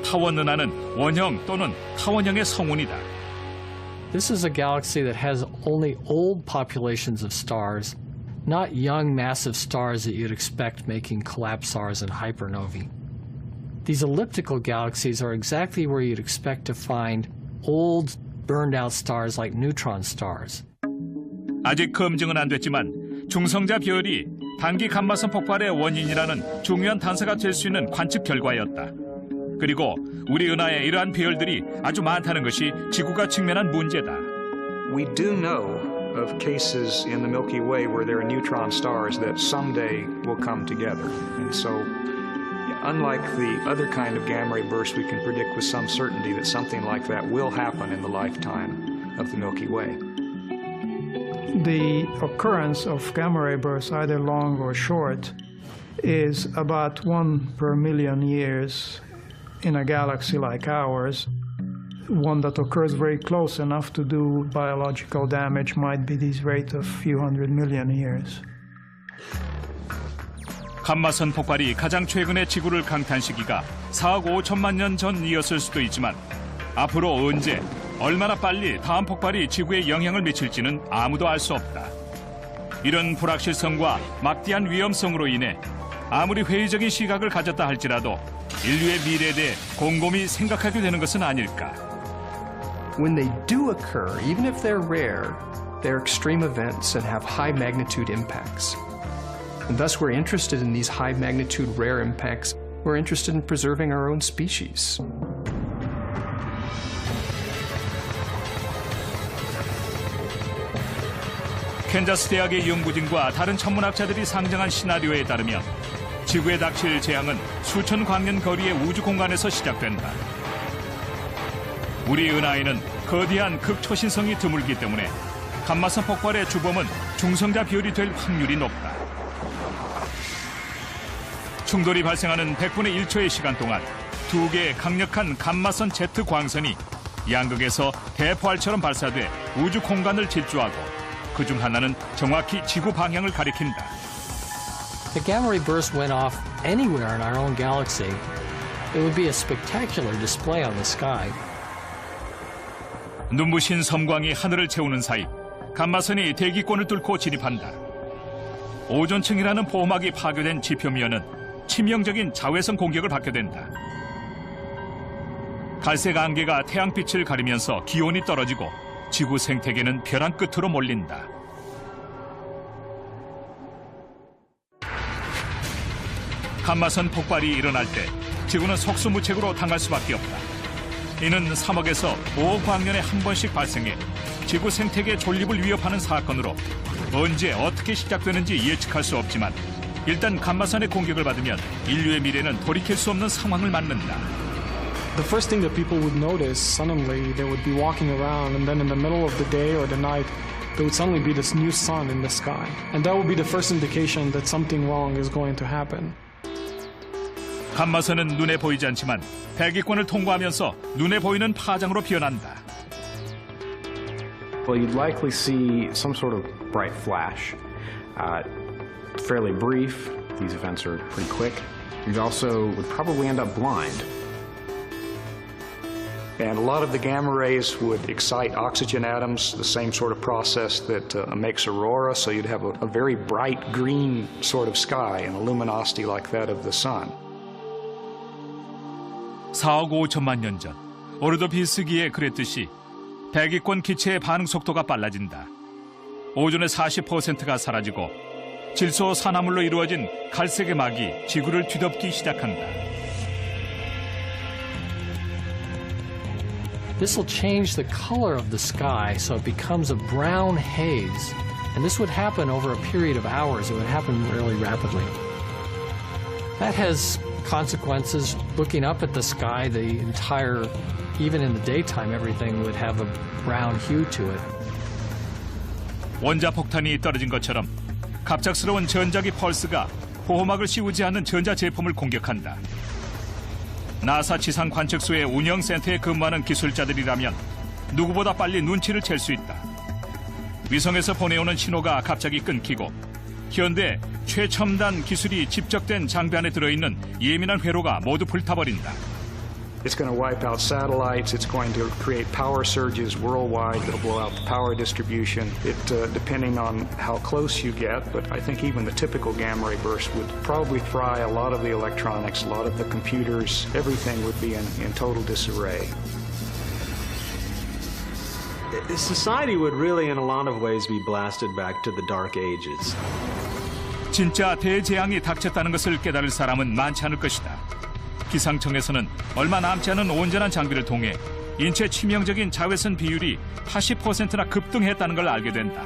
타원 은하는 원형 또는 타원형의 성운이다. This is a galaxy that has only old populations of stars, not young massive stars that you'd expect making collapsars and hypernovae. These elliptical galaxies are exactly where you'd expect to find old burned out stars like neutron stars. 아직 검증은 안 됐지만 중성자 별이 단기 감마선 폭발의 원인이라는 중요한 단서가 될 수 있는 관측 결과였다. 그리고 우리 은하에 이러한 별들이 아주 많다는 것이 지구가 직면한 문제다. We do know of cases in the Milky Way where there are neutron stars that someday will come together. And so, unlike the other kind of gamma ray burst, we can predict with some certainty that something like that will happen in the lifetime of the Milky Way. The occurrence of gamma ray bursts, either long or short, is about 1 per million years in a galaxy like ours. One that occurs very close enough to do biological damage might be this rate of a few 100 million years. 감마선 폭발이 가장 최근에 지구를 강타한 시기가 4억 5천만 년 전이었을 수도 있지만 앞으로 언제, 얼마나 빨리 다음 폭발이 지구에 영향을 미칠지는 아무도 알 수 없다. 이런 불확실성과 막대한 위험성으로 인해 아무리 회의적인 시각을 가졌다 할지라도 인류의 미래에 대해 곰곰이 생각하게 되는 것은 아닐까. When they do occur, even if they're rare, they're extreme events and have high magnitude impacts. And thus we're interested in these high magnitude rare impacts. We're interested in preserving our own species. 캔자스 대학의 연구진과 다른 천문학자들이 상정한 시나리오에 따르면 지구에 닥칠 재앙은 수천 광년 거리의 우주 공간에서 시작된다. 우리 은하에는 거대한 극초신성이 드물기 때문에 감마선 폭발의 주범은 중성자 비율이 될 확률이 높다. 충돌이 발생하는 100분의 1초의 시간 동안 두 개의 강력한 감마선 Z 광선이 양극에서 대포알처럼 발사돼 우주 공간을 질주하고 그중 하나는 정확히 지구 방향을 가리킨다. If the gamma ray burst went off anywhere in our own galaxy, it would be a spectacular display on the sky. 눈부신 섬광이 하늘을 채우는 사이 감마선이 대기권을 뚫고 진입한다. 오존층이라는 보호막이 파괴된 지표면은 치명적인 자외선 공격을 받게 된다. 갈색 안개가 태양빛을 가리면서 기온이 떨어지고 지구 생태계는 벼랑 끝으로 몰린다. 감마선 폭발이 일어날 때 지구는 속수무책으로 당할 수밖에 없다. 이는 3억에서 5억 광년에 한 번씩 발생해 지구 생태계 존립을 위협하는 사건으로 언제 어떻게 시작되는지 예측할 수 없지만 일단 감마선의 공격을 받으면 인류의 미래는 돌이킬 수 없는 상황을 맞는다. The first thing that people would notice, suddenly they would be walking around, and then in the middle of the day or the night, there would suddenly be this new sun in the sky. And that would be the first indication that something wrong is going to happen. 감마선은 눈에 보이지 않지만 대기권을 통과하면서 눈에 보이는 파장으로 변한다. Well, you'd likely see some sort of bright flash. Fairly brief. These events are pretty quick. You also would probably end up blind. And a lot of the gamma rays would excite oxygen atoms, the same sort of process that makes aurora, so you'd have a very bright green sort of sky and a luminosity like that of the sun. 4억 5천만 년 전, 오르도비스기에 그랬듯이 대기권 기체의 반응 속도가 빨라진다. 오존의 40%가 사라지고 질소 산화물로 이루어진 갈색의 막이 지구를 뒤덮기 시작한다. This will change the color of the sky so it becomes a brown haze. And this would happen over a period of hours. It would happen really rapidly. That has consequences. Looking up at the sky, the entire, even in the daytime, everything would have a brown hue to it. 원자폭탄이 떨어진 것처럼 갑작스러운 전자기 펄스가 보호막을 씌우지 않는 전자 제품을 공격한다. 나사 지상 관측소의 운영센터에 근무하는 기술자들이라면 누구보다 빨리 눈치를 챌 수 있다. 위성에서 보내오는 신호가 갑자기 끊기고 현대 최첨단 기술이 집적된 장비 안에 들어있는 예민한 회로가 모두 불타버린다. It's going to wipe out satellites. It's going to create power surges worldwide that'll blow out the power distribution. Depending on how close you get, but I think even the typical gamma ray burst would probably fry a lot of the electronics, a lot of the computers. Everything would be in total disarray. Society would really, in a lot of ways, be blasted back to the Dark Ages. 진짜 대재앙이 닥쳤다는 것을 깨달을 사람은 많지 않을 것이다. 기상청에서는 얼마 남지 않은 온전한 장비를 통해 인체 치명적인 자외선 비율이 80%나 급등했다는 걸 알게 된다.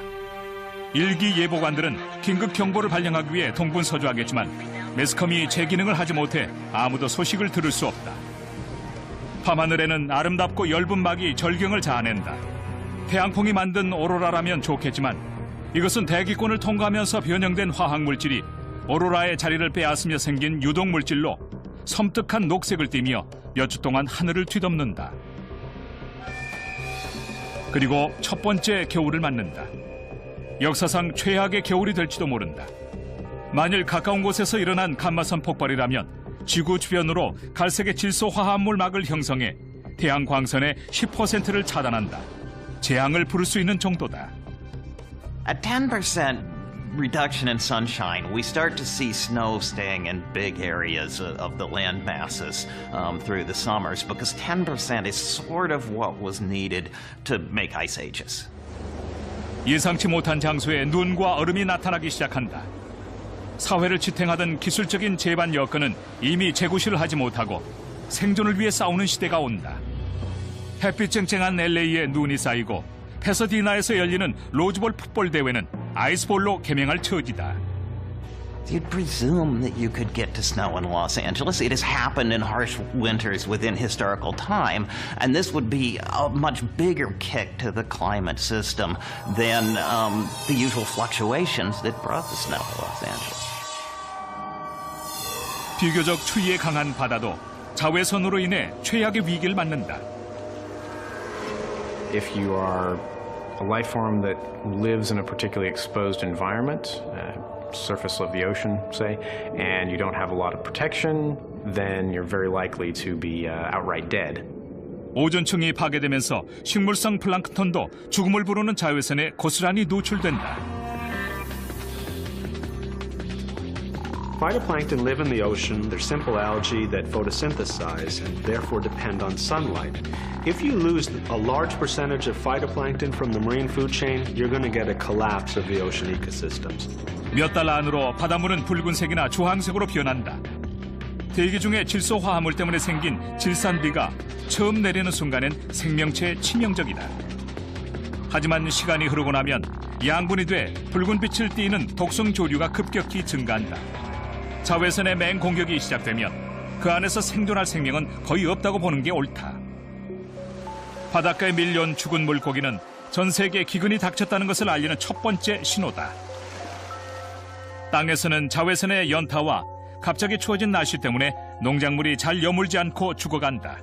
일기예보관들은 긴급 경보를 발령하기 위해 동분서주하겠지만 매스컴이 제 기능을 하지 못해 아무도 소식을 들을 수 없다. 밤하늘에는 아름답고 엷은 막이 절경을 자아낸다. 태양풍이 만든 오로라라면 좋겠지만 이것은 대기권을 통과하면서 변형된 화학물질이 오로라의 자리를 빼앗으며 생긴 유독물질로 섬뜩한 녹색을 띠며 몇 주 동안 하늘을 뒤덮는다. 그리고 첫 번째 겨울을 맞는다. 역사상 최악의 겨울이 될지도 모른다. 만일 가까운 곳에서 일어난 감마선 폭발이라면 지구 주변으로 갈색의 질소 화합물 막을 형성해 태양 광선의 10%를 차단한다. 재앙을 부를 수 있는 정도다. At 10% reduction in sunshine, we start to see snow staying in big areas of the land masses through the summers, because 10% is sort of what was needed to make ice ages. 예상치 못한 장소에 눈과 얼음이 나타나기 시작한다. 사회를 지탱하던 기술적인 제반 여건은 이미 재구시를 하지 못하고 생존을 위해 싸우는 시대가 온다. 햇빛 쨍쨍한 LA에 눈이 쌓이고 패서디나에서 열리는 로즈볼 풋볼 대회는 아이스볼로 개명할 처지다. You'd presume that you could get to snow in Los Angeles. It has happened in harsh winters within historical time, and this would be a much bigger kick to the climate system than the usual fluctuations that brought the snow to Los Angeles. 비교적 추위에 강한 바다도 자외선으로 인해 최악의 위기를 맞는다. If you are a life form that lives in a particularly exposed environment, surface of the ocean, say, and you don't have a lot of protection, then you're very likely to be outright dead. 오존층이 파괴되면서 식물성 플랑크톤도 죽음을 부르는 자외선에 고스란히 노출된다. Phytoplankton live in the ocean. They're simple algae that photosynthesize and therefore depend on sunlight. If you lose a large percentage of phytoplankton from the marine food chain, you're going to get a collapse of the ocean ecosystems. 몇 달 안으로 바닷물은 붉은색이나 주황색으로 변한다. 대기 중에 질소 화합물 때문에 생긴 질산비가 처음 내리는 순간엔 생명체에 치명적이다. 하지만 시간이 흐르고 나면 양분이 돼 붉은 빛을 띠는 독성 조류가 급격히 증가한다. 자외선의 맹공격이 시작되면 그 안에서 생존할 생명은 거의 없다고 보는 게 옳다. 바닷가에 밀려온 죽은 물고기는 전 세계에 기근이 닥쳤다는 것을 알리는 첫 번째 신호다. 땅에서는 자외선의 연타와 갑자기 추워진 날씨 때문에 농작물이 잘 여물지 않고 죽어간다.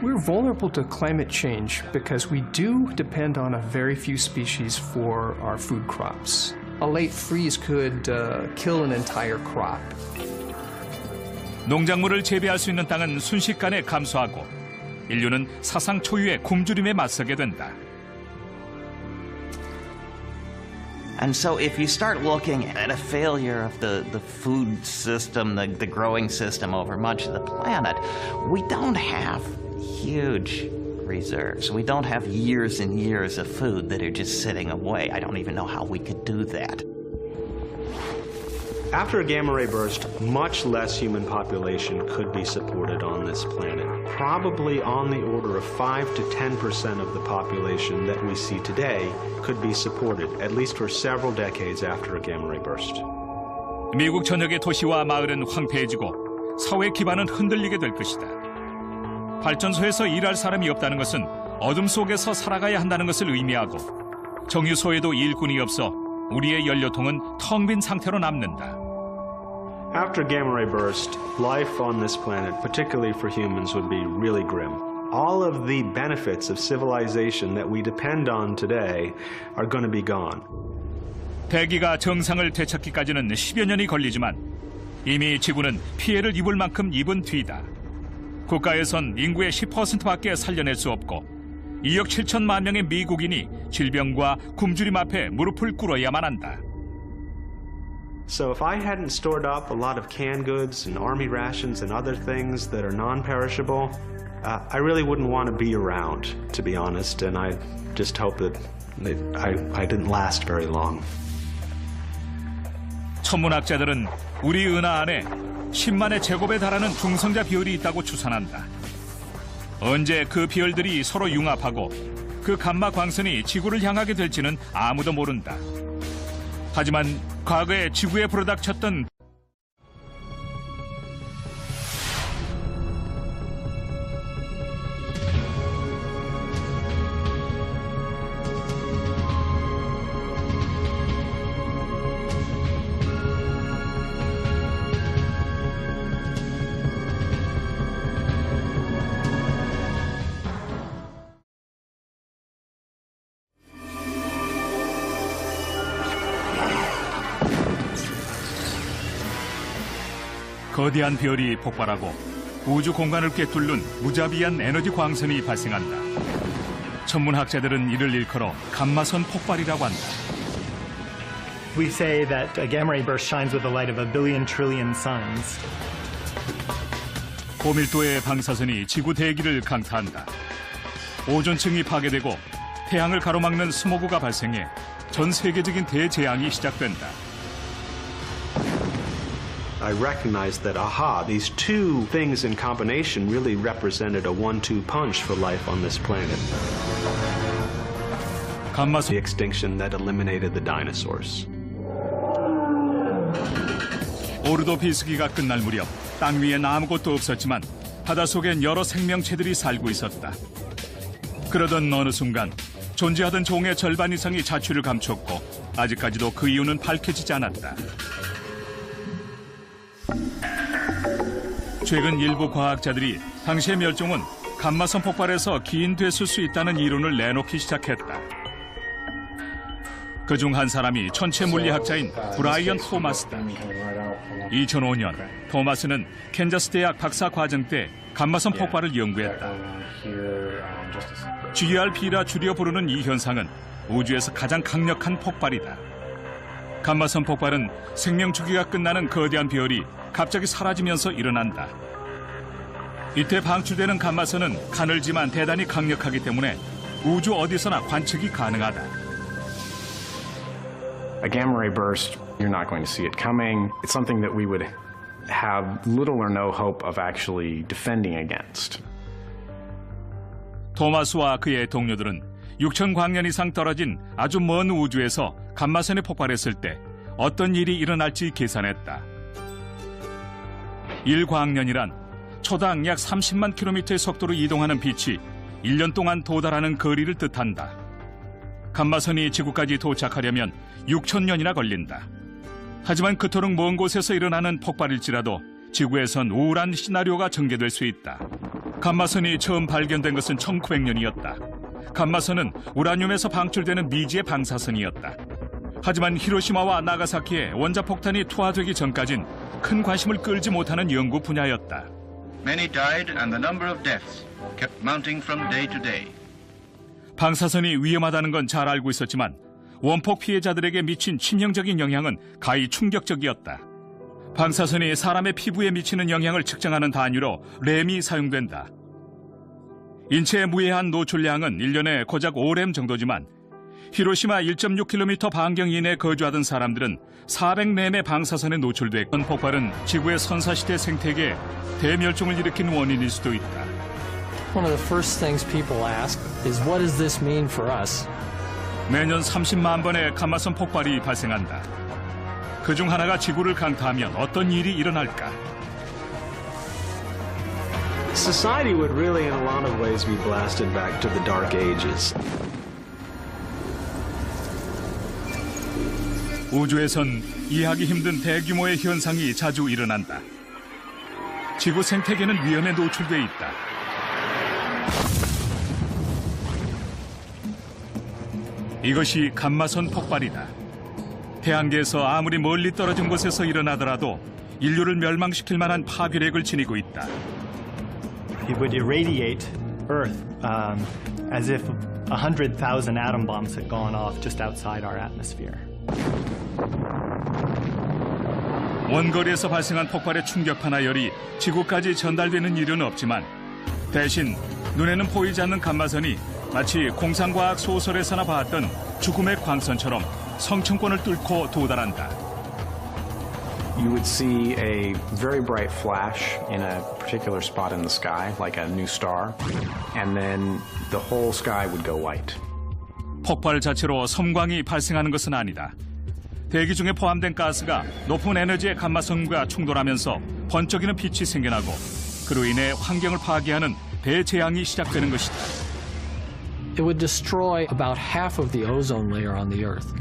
We're vulnerable to climate change because we do depend on a very few species for our food crops. A late freeze could kill an entire crop. 농작물을 재배할 수 있는 땅은 순식간에 감소하고 인류는 사상 초유의 굶주림에 맞서게 된다. And so if you start looking at a failure of the food system, the growing system over much of the planet, we don't have huge reserves. We don't have years and years of food that are just sitting away. I don't even know how we could do that. After a gamma ray burst, much less human population could be supported on this planet. Probably on the order of 5 to 10% of the population that we see today could be supported, at least for several decades after a gamma ray burst. 미국 전역의 도시와 마을은 황폐해지고 사회 기반은 흔들리게 될 것이다. 발전소에서 일할 사람이 없다는 것은 어둠 속에서 살아가야 한다는 것을 의미하고 정유소에도 일꾼이 없어 우리의 연료통은 텅 빈 상태로 남는다. After a gamma ray burst, life on this planet, particularly for humans, would be really grim. All of the benefits of civilization that we depend on today are going to be gone. 대기가 정상을 되찾기까지는 10여 년이 걸리지만 이미 지구는 피해를 입을 만큼 입은 뒤다. 국가에선 인구의 10%밖에 살려낼 수 없고 2억 7천만 명의 미국인이 질병과 굶주림 앞에 무릎을 꿇어야만 한다. So if I hadn't stored up a lot of canned goods and army rations and other things that are non-perishable, I really wouldn't want to be around, to be honest, and I just hope that I didn't last very long. 천문학자들은 우리 은하 안에 10만의 제곱에 달하는 중성자 비열이 있다고 추산한다. 언제 그 비열들이 서로 융합하고 그 감마 광선이 지구를 향하게 될지는 아무도 모른다. 하지만 과거에 지구에 불어닥쳤던 거대한 별이 폭발하고 우주 공간을 꿰뚫는 무자비한 에너지 광선이 발생한다. 천문학자들은 이를 일컬어 감마선 폭발이라고 한다. We say that a gamma ray burst shines with the light of 1 billion trillion suns. 고밀도의 방사선이 지구 대기를 강타한다. 오존층이 파괴되고 태양을 가로막는 스모그가 발생해 전 세계적인 대재앙이 시작된다. I recognized that, these two things in combination really represented a 1-2 punch for life on this planet. 감마선 The extinction that eliminated the dinosaurs. 오르도비스기가 끝날 무렵 땅 위엔 아무것도 없었지만 바닷속엔 여러 생명체들이 살고 있었다. 그러던 어느 순간 존재하던 종의 절반 이상이 자취를 감췄고 아직까지도 그 이유는 밝혀지지 않았다. 최근 일부 과학자들이 당시의 멸종은 감마선 폭발에서 기인됐을 수 있다는 이론을 내놓기 시작했다. 그중 한 사람이 천체 물리학자인 브라이언 토마스다. 2005년 토마스는 캔자스 대학 박사 과정 때 감마선 폭발을 연구했다. GRP라 줄여 부르는 이 현상은 우주에서 가장 강력한 폭발이다. 감마선 폭발은 생명 주기가 끝나는 거대한 별이 갑자기 사라지면서 일어난다. 이때 방출되는 감마선은 가늘지만 대단히 강력하기 때문에 우주 어디서나 관측이 가능하다. A gamma ray burst, you're not going to see it coming. It's something that we would have little or no hope of actually defending against. 토마스와 그의 동료들은 6천 광년 이상 떨어진 아주 먼 우주에서 감마선이 폭발했을 때 어떤 일이 일어날지 계산했다. 1광년이란 초당 약 30만 킬로미터의 속도로 이동하는 빛이 1년 동안 도달하는 거리를 뜻한다. 감마선이 지구까지 도착하려면 6천 년이나 걸린다. 하지만 그토록 먼 곳에서 일어나는 폭발일지라도 지구에선 우울한 시나리오가 전개될 수 있다. 감마선이 처음 발견된 것은 1900년이었다. 감마선은 우라늄에서 방출되는 미지의 방사선이었다. 하지만 히로시마와 나가사키에 원자폭탄이 투하되기 전까진 큰 관심을 끌지 못하는 연구 분야였다. Many died and the number of deaths kept mounting from day to day. 방사선이 위험하다는 건 잘 알고 있었지만 원폭 피해자들에게 미친 치명적인 영향은 가히 충격적이었다. 방사선이 사람의 피부에 미치는 영향을 측정하는 단위로 램이 사용된다. 인체에 무해한 노출량은 1년에 고작 5램 정도지만 히로시마 1.6km 반경 이내에 거주하던 사람들은 400램의 방사선에 노출됐던 폭발은 지구의 선사시대 생태계에 대멸종을 일으킨 원인일 수도 있다. One of the first things people ask is what does this mean for us? 매년 30만 번의 감마선 폭발이 발생한다. 그중 하나가 지구를 강타하면 어떤 일이 일어날까? Society would really, in a lot of ways, be blasted back to the Dark Ages. 우주에선 이해하기 힘든 대규모의 현상이 자주 일어난다. 지구 생태계는 위험에 노출돼 있다. 이것이 감마선 폭발이다. 태양계에서 아무리 멀리 떨어진 곳에서 일어나더라도 인류를 멸망시킬 만한 파괴력을 지니고 있다. It would irradiate Earth as if 100,000 atom bombs had gone off just outside our atmosphere. 원거리에서 발생한 폭발의 충격파나 열이 지구까지 전달되는 일은 없지만 대신 눈에는 보이지 않는 감마선이 마치 공상과학 소설에서나 봤던 죽음의 광선처럼 성층권을 뚫고 도달한다. You would see a very bright flash in a particular spot in the sky, like a new star, and then the whole sky would go white. 폭발 자체로 섬광이 발생하는 것은 아니다. 대기 중에 포함된 가스가 높은 에너지의 감마선과 충돌하면서 번쩍이는 빛이 생겨나고 그로 인해 환경을 파괴하는 대재앙이 시작되는 것이다. It would destroy about half of the ozone layer on the Earth.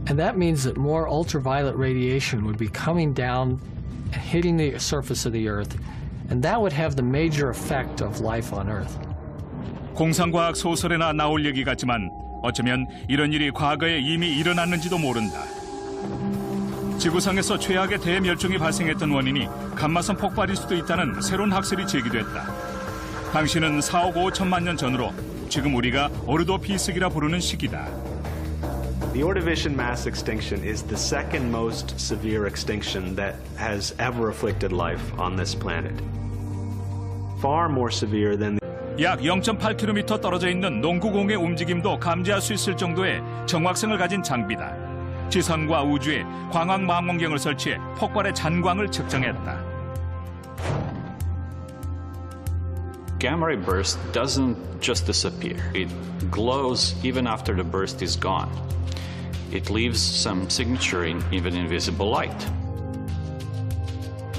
And that means that more ultraviolet radiation would be coming down and hitting the surface of the Earth. And that would have the major effect of life on Earth. 공상과학 소설에나 나올 얘기 같지만 어쩌면 이런 일이 과거에 이미 일어났는지도 모른다. 지구상에서 최악의 대멸종이 발생했던 원인이 감마선 폭발일 수도 있다는 새로운 학설이 제기됐다. 당시는 4억 5천만 년 전으로 지금 우리가 오르도피스기라 부르는 시기다. The Ordovician mass extinction is the second most severe extinction that has ever afflicted life on this planet. Far more severe than 약 0.8km 떨어져 있는 농구공의 움직임도 감지할 수 있을 정도의 정확성을 가진 장비다. 지상과 우주에 광학 망원경을 설치해 폭발의 잔광을 측정했다. Gamma ray burst doesn't just disappear. It glows even after the burst is gone. It leaves some signature in even invisible light.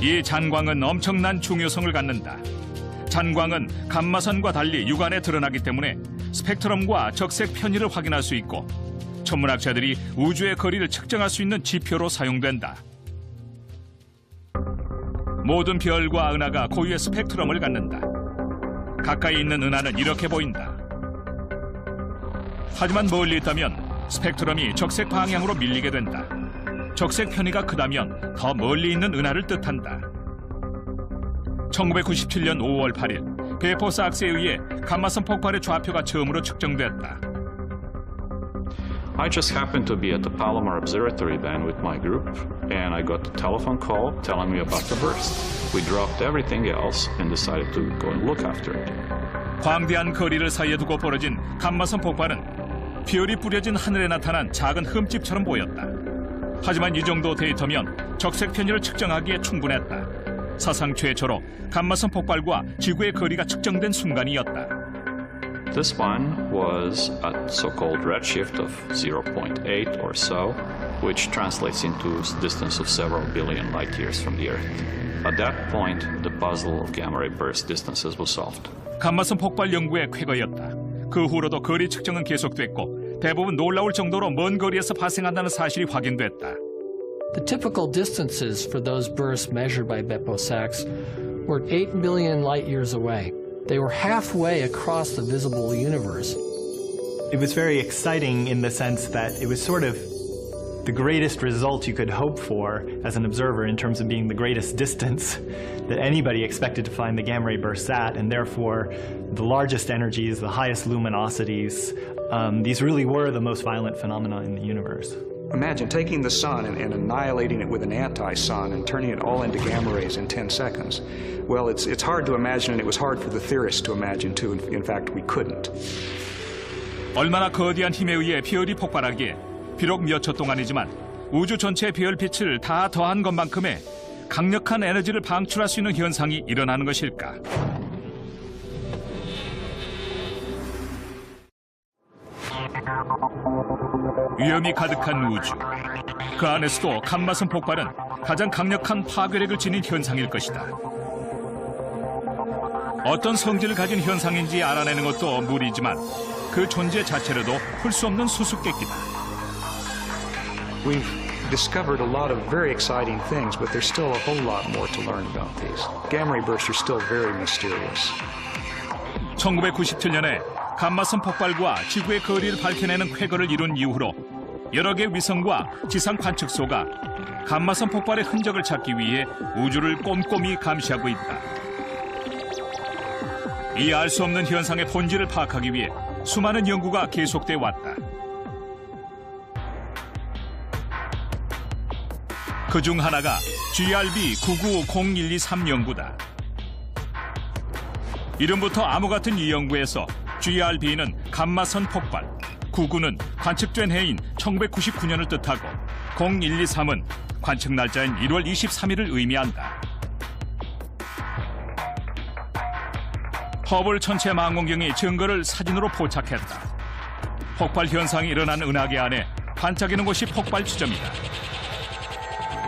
이 잔광은 엄청난 중요성을 갖는다. 잔광은 감마선과 달리 육안에 드러나기 때문에 스펙트럼과 적색 편의를 확인할 수 있고 천문학자들이 우주의 거리를 측정할 수 있는 지표로 사용된다. 모든 별과 은하가 고유의 스펙트럼을 갖는다. 가까이 있는 은하는 이렇게 보인다. 하지만 멀리 있다면 스펙트럼이 적색 방향으로 밀리게 된다. 적색 편의가 크다면 더 멀리 있는 은하를 뜻한다. 1997년 5월 8일 베포삭스에 의해 감마선 폭발의 좌표가 처음으로 측정됐다. I just happened to be at the Palomar Observatory then with my group, and I got a telephone call telling me about the burst. We dropped everything else and decided to go and look after it. 광대한 거리를 사이에 두고 벌어진 감마선 폭발은 별이 뿌려진 하늘에 나타난 작은 흠집처럼 보였다. 하지만 이 정도 데이터면 적색 편의를 측정하기에 충분했다. 사상 최초로 감마선 폭발과 지구의 거리가 측정된 순간이었다. This one was a so-called redshift of 0.8 or so, which translates into a distance of several billion light years from the Earth. At that point, the puzzle of gamma ray burst distances was solved. 감마선 폭발 연구의 쾌거였다. 그 후로도 거리 측정은 계속됐고 대부분 놀라울 정도로 먼 거리에서 발생한다는 사실이 확인됐다. The typical distances for those bursts measured by Beppo-Sachs were 8 billion light years away. They were halfway across the visible universe. It was very exciting in the sense that it was sort of the greatest result you could hope for as an observer in terms of being the greatest distance that anybody expected to find the gamma ray bursts at, and therefore the largest energies, the highest luminosities. These really were the most violent phenomena in the universe. Imagine taking the sun and annihilating it with an anti-sun and turning it all into gamma rays in 10 seconds. Well, it's hard to imagine, and it was hard for the theorists to imagine, too. In fact, we couldn't. 얼마나 거대한 힘에 의해 별이 폭발하기에 비록 몇 초 동안이지만 우주 전체의 별빛을 다 더한 것만큼의 강력한 에너지를 방출할 수 있는 현상이 일어나는 것일까? 위험이 가득한 우주. 그 안에서도 감마선 폭발은 가장 강력한 파괴력을 지닌 현상일 것이다. 어떤 성질을 가진 현상인지 알아내는 것도 무리지만 그 존재 자체로도 풀 수 없는 수수께끼다. We've discovered a lot of very exciting things, but there's still a whole lot more to learn about these. Gamma ray bursts are still very mysterious. 1997년에 감마선 폭발과 지구의 거리를 밝혀내는 쾌거를 이룬 이후로 여러 개 위성과 지상 관측소가 감마선 폭발의 흔적을 찾기 위해 우주를 꼼꼼히 감시하고 있다. 이 알 수 없는 현상의 본질을 파악하기 위해 수많은 연구가 계속돼 왔다. 그중 하나가 GRB 990123 연구다. 이름부터 암호 같은 이 연구에서 GRB는 감마선 폭발, 99는 관측된 해인 1999년을 뜻하고 0123은 관측 날짜인 1월 23일을 의미한다. 허블 천체 망원경이 증거를 사진으로 포착했다. 폭발 현상이 일어난 은하계 안에 반짝이는 곳이 폭발 지점이다.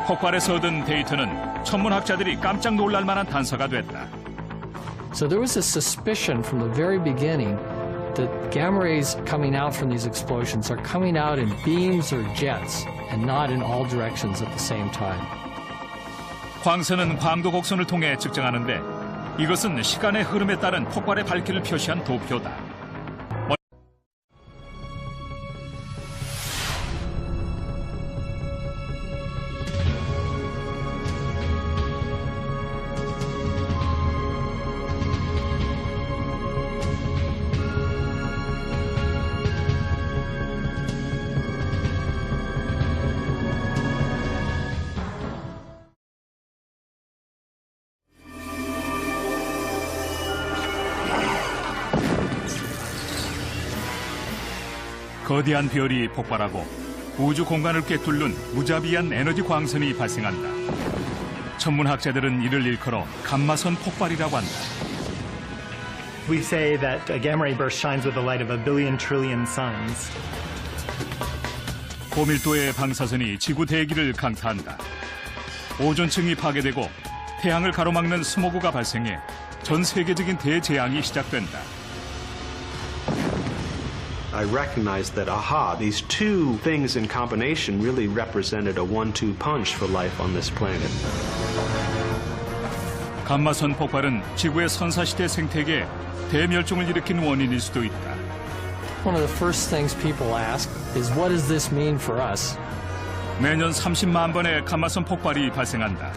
폭발에서 얻은 데이터는 천문학자들이 깜짝 놀랄 만한 단서가 됐다. So there was a suspicion from the very beginning that gamma rays coming out from these explosions are coming out in beams or jets and not in all directions at the same time. 광선은 광도 곡선을 통해 측정하는데 이것은 시간의 흐름에 따른 폭발의 밝기를 표시한 도표다. 거대한 별이 폭발하고 우주 공간을 꿰뚫는 무자비한 에너지 광선이 발생한다. 천문학자들은 이를 일컬어 감마선 폭발이라고 한다. We say that a gamma ray burst shines with the light of 1 billion trillion suns. 고밀도의 방사선이 지구 대기를 강타한다. 오존층이 파괴되고 태양을 가로막는 스모그가 발생해 전 세계적인 대재앙이 시작된다. I recognized that, these two things in combination really represented a 1-2 punch for life on this planet. 감마선 폭발은 지구의 선사시대 생태계에 대멸종을 일으킨 원인일 수도 있다. One of the first things people ask is, what does this mean for us? 매년 30만 번의 감마선 폭발이 발생한다.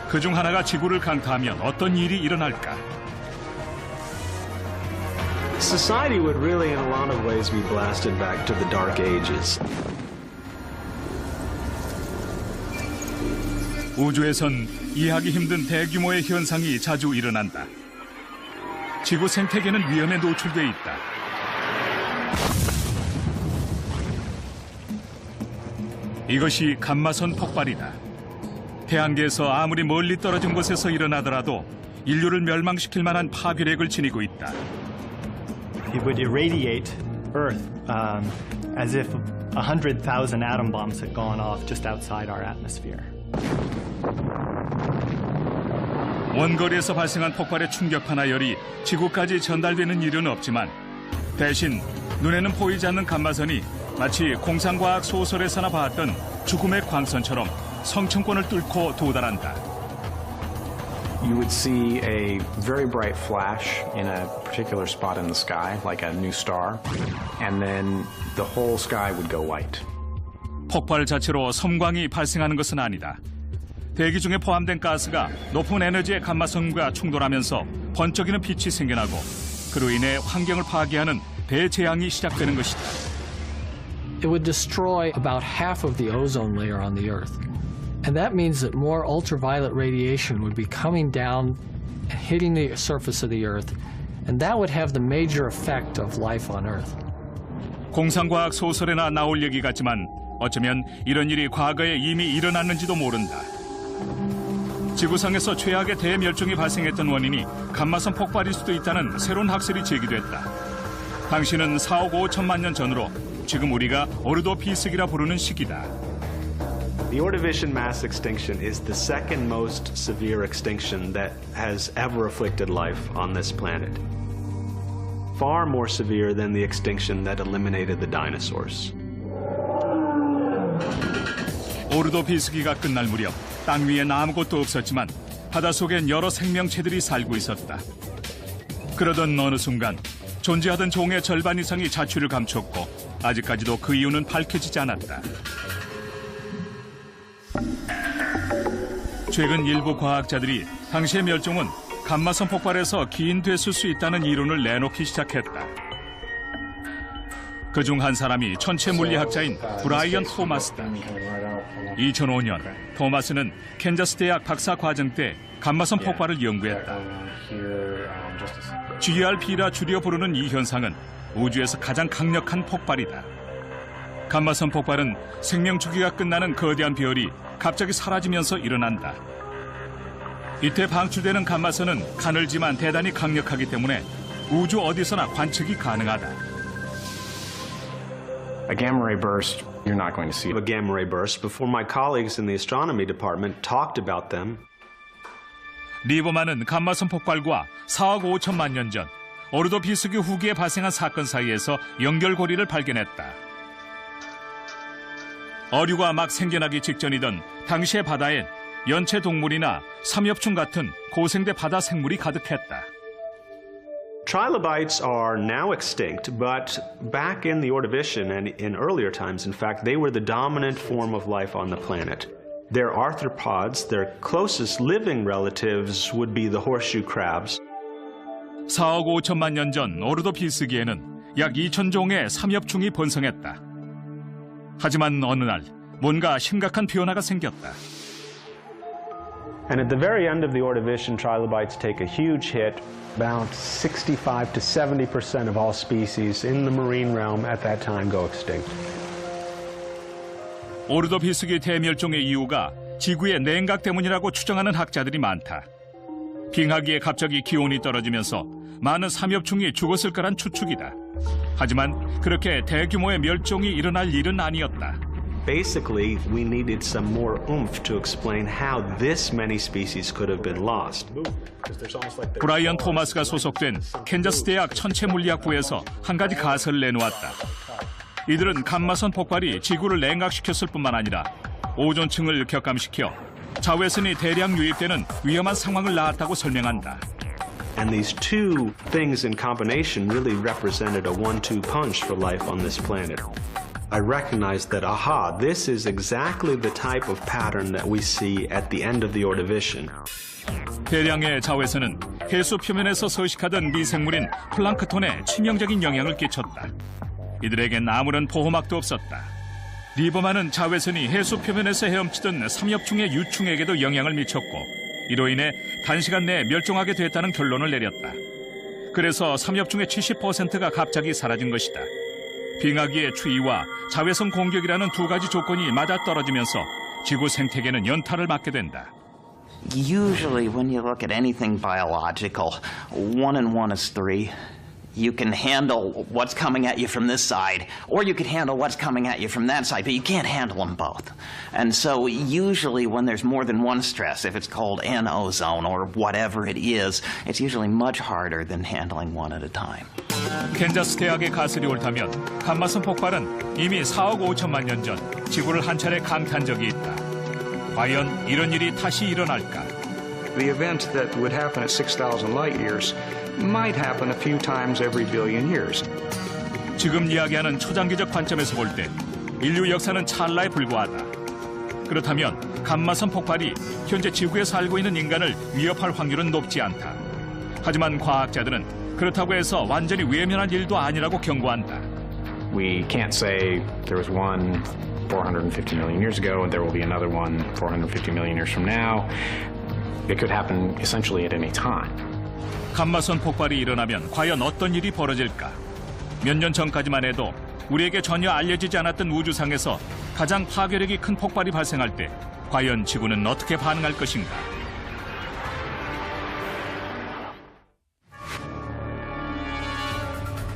그중 하나가 지구를 강타하면 어떤 일이 일어날까? Society would really, in a lot of ways, be blasted back to the Dark Ages. 우주에선 이해하기 힘든 대규모의 현상이 자주 일어난다. 지구 생태계는 위험에 노출돼 있다. 이것이 감마선 폭발이다. 태양계에서 아무리 멀리 떨어진 곳에서 일어나더라도 인류를 멸망시킬 만한 파괴력을 지니고 있다. It would irradiate Earth as if 100,000 atom bombs had gone off just outside our atmosphere. 원거리에서 발생한 폭발의 충격파나 열이 지구까지 전달되는 일은 없지만 대신 눈에는 보이지 않는 감마선이 마치 공상과학 소설에서나 봤던 죽음의 광선처럼 성층권을 뚫고 도달한다. You would see a very bright flash in a particular spot in the sky, like a new star, and then the whole sky would go white. 폭발 자체로 섬광이 발생하는 것은 아니다. 대기 중에 포함된 가스가 높은 에너지의 감마선과 충돌하면서 번쩍이는 빛이 생겨나고 그로 인해 환경을 파괴하는 대재앙이 시작되는 것이다. It would destroy about half of the ozone layer on the Earth. And that means that more ultraviolet radiation would be coming down and hitting the surface of the Earth, and that would have the major effect of life on Earth. 공상과학 소설에나 나올 얘기 같지만 어쩌면 이런 일이 과거에 이미 일어났는지도 모른다. 지구상에서 최악의 대멸종이 발생했던 원인이 감마선 폭발일 수도 있다는 새로운 학설이 제기됐다. 당시는 4억 5천만 년 전으로 지금 우리가 오르도피스기라 부르는 시기다. The Ordovician mass extinction is the second most severe extinction that has ever afflicted life on this planet. Far more severe than the extinction that eliminated the dinosaurs. 오르도피스기가 끝날 무렵 땅 위엔 아무것도 없었지만 바닷속엔 여러 생명체들이 살고 있었다. 그러던 어느 순간 존재하던 종의 절반 이상이 자취를 감췄고 아직까지도 그 이유는 밝혀지지 않았다. 최근 일부 과학자들이 당시의 멸종은 감마선 폭발에서 기인됐을 수 있다는 이론을 내놓기 시작했다. 그중 한 사람이 천체 물리학자인 브라이언 토마스다. 2005년 토마스는 캔자스 대학 박사 과정 때 감마선 폭발을 연구했다. GRP라 줄여 부르는 이 현상은 우주에서 가장 강력한 폭발이다. 감마선 폭발은 생명 주기가 끝나는 거대한 별이 갑자기 사라지면서 일어난다. 이때 방출되는 감마선은 가늘지만 대단히 강력하기 때문에 우주 어디서나 관측이 가능하다. A gamma ray burst, you're not going to see A gamma ray burst. Before my colleagues in the astronomy department talked about them. 리버만은 감마선 폭발과 4억 5천만 년 전 오르도피스기 후기에 발생한 사건 사이에서 연결고리를 발견했다. 어류가 막 생겨나기 직전이던 당시의 바다엔 연체 동물이나 삼엽충 같은 고생대 바다 생물이 가득했다. Trilobites are now extinct, but back in the Ordovician and in earlier times, in fact, they were the dominant form of life on the planet. They're arthropods. Their closest living relatives would be the horseshoe crabs. 4억 5천만 년 전 오르도피스기에는 약 2,000종의 삼엽충이 번성했다. 하지만 어느 날 뭔가 심각한 변화가 생겼다. And at the very end of the Ordovician, trilobites take a huge hit. About 65 to 70% of all species in the marine realm at that time go extinct. 오르도비스기 대멸종의 이유가 지구의 냉각 때문이라고 추정하는 학자들이 많다. 빙하기에 갑자기 기온이 떨어지면서 많은 삼엽충이 죽었을 거란 추측이다. 하지만 그렇게 대규모의 멸종이 일어날 일은 아니었다. Basically, we needed some more oomph to explain how this many species could have been lost. 브라이언 토마스가 소속된 캔자스 대학 천체물리학부에서 한 가지 가설을 내놓았다. 이들은 감마선 폭발이 지구를 냉각시켰을 뿐만 아니라 오존층을 격감시켜 자외선이 대량 유입되는 위험한 상황을 낳았다고 설명한다. And these two things in combination really represented a 1-2 punch for life on this planet. I recognized that, aha, this is exactly the type of pattern that we see at the end of the Ordovician. 대량의 자외선은 해수 표면에서 서식하던 미생물인 플랑크톤에 치명적인 영향을 끼쳤다. 이들에겐 아무런 보호막도 없었다. 리버만은 자외선이 해수 표면에서 헤엄치던 삼엽충의 유충에게도 영향을 미쳤고 이로 인해 단시간 내에 멸종하게 됐다는 결론을 내렸다. 그래서 삼엽충의 70%가 갑자기 사라진 것이다. 빙하기의 추위와 자외선 공격이라는 두 가지 조건이 맞아떨어지면서 지구 생태계는 연타를 맞게 된다. Usually when you look at anything biological, 1 and 1 is 3. You can handle what's coming at you from this side, or you could handle what's coming at you from that side, but you can't handle them both. And so usually when there's more than one stress, if it's cold and ozone or whatever it is, it's usually much harder than handling one at a time. 캔자스 대학의 가설이 옳다면 감마선 폭발은 이미 4억 5천만 년 전 지구를 한 차례 강타한 적이 있다. 과연 이런 일이 다시 일어날까? The event that would happen at 6,000 light years might happen a few times every billion years. 지금 이야기하는 초장기적 관점에서 볼 때 인류 역사는 찰나에 불과하다. 그렇다면 감마선 폭발이 현재 지구에 살고 있는 인간을 위협할 확률은 높지 않다. 하지만 과학자들은 그렇다고 해서 완전히 외면한 일도 아니라고 경고한다. We can't say there was one 450 million years ago and there will be another one 450 million years from now. It could happen essentially at any time. 감마선 폭발이 일어나면 과연 어떤 일이 벌어질까? 몇 년 전까지만 해도 우리에게 전혀 알려지지 않았던 우주상에서 가장 파괴력이 큰 폭발이 발생할 때 과연 지구는 어떻게 반응할 것인가?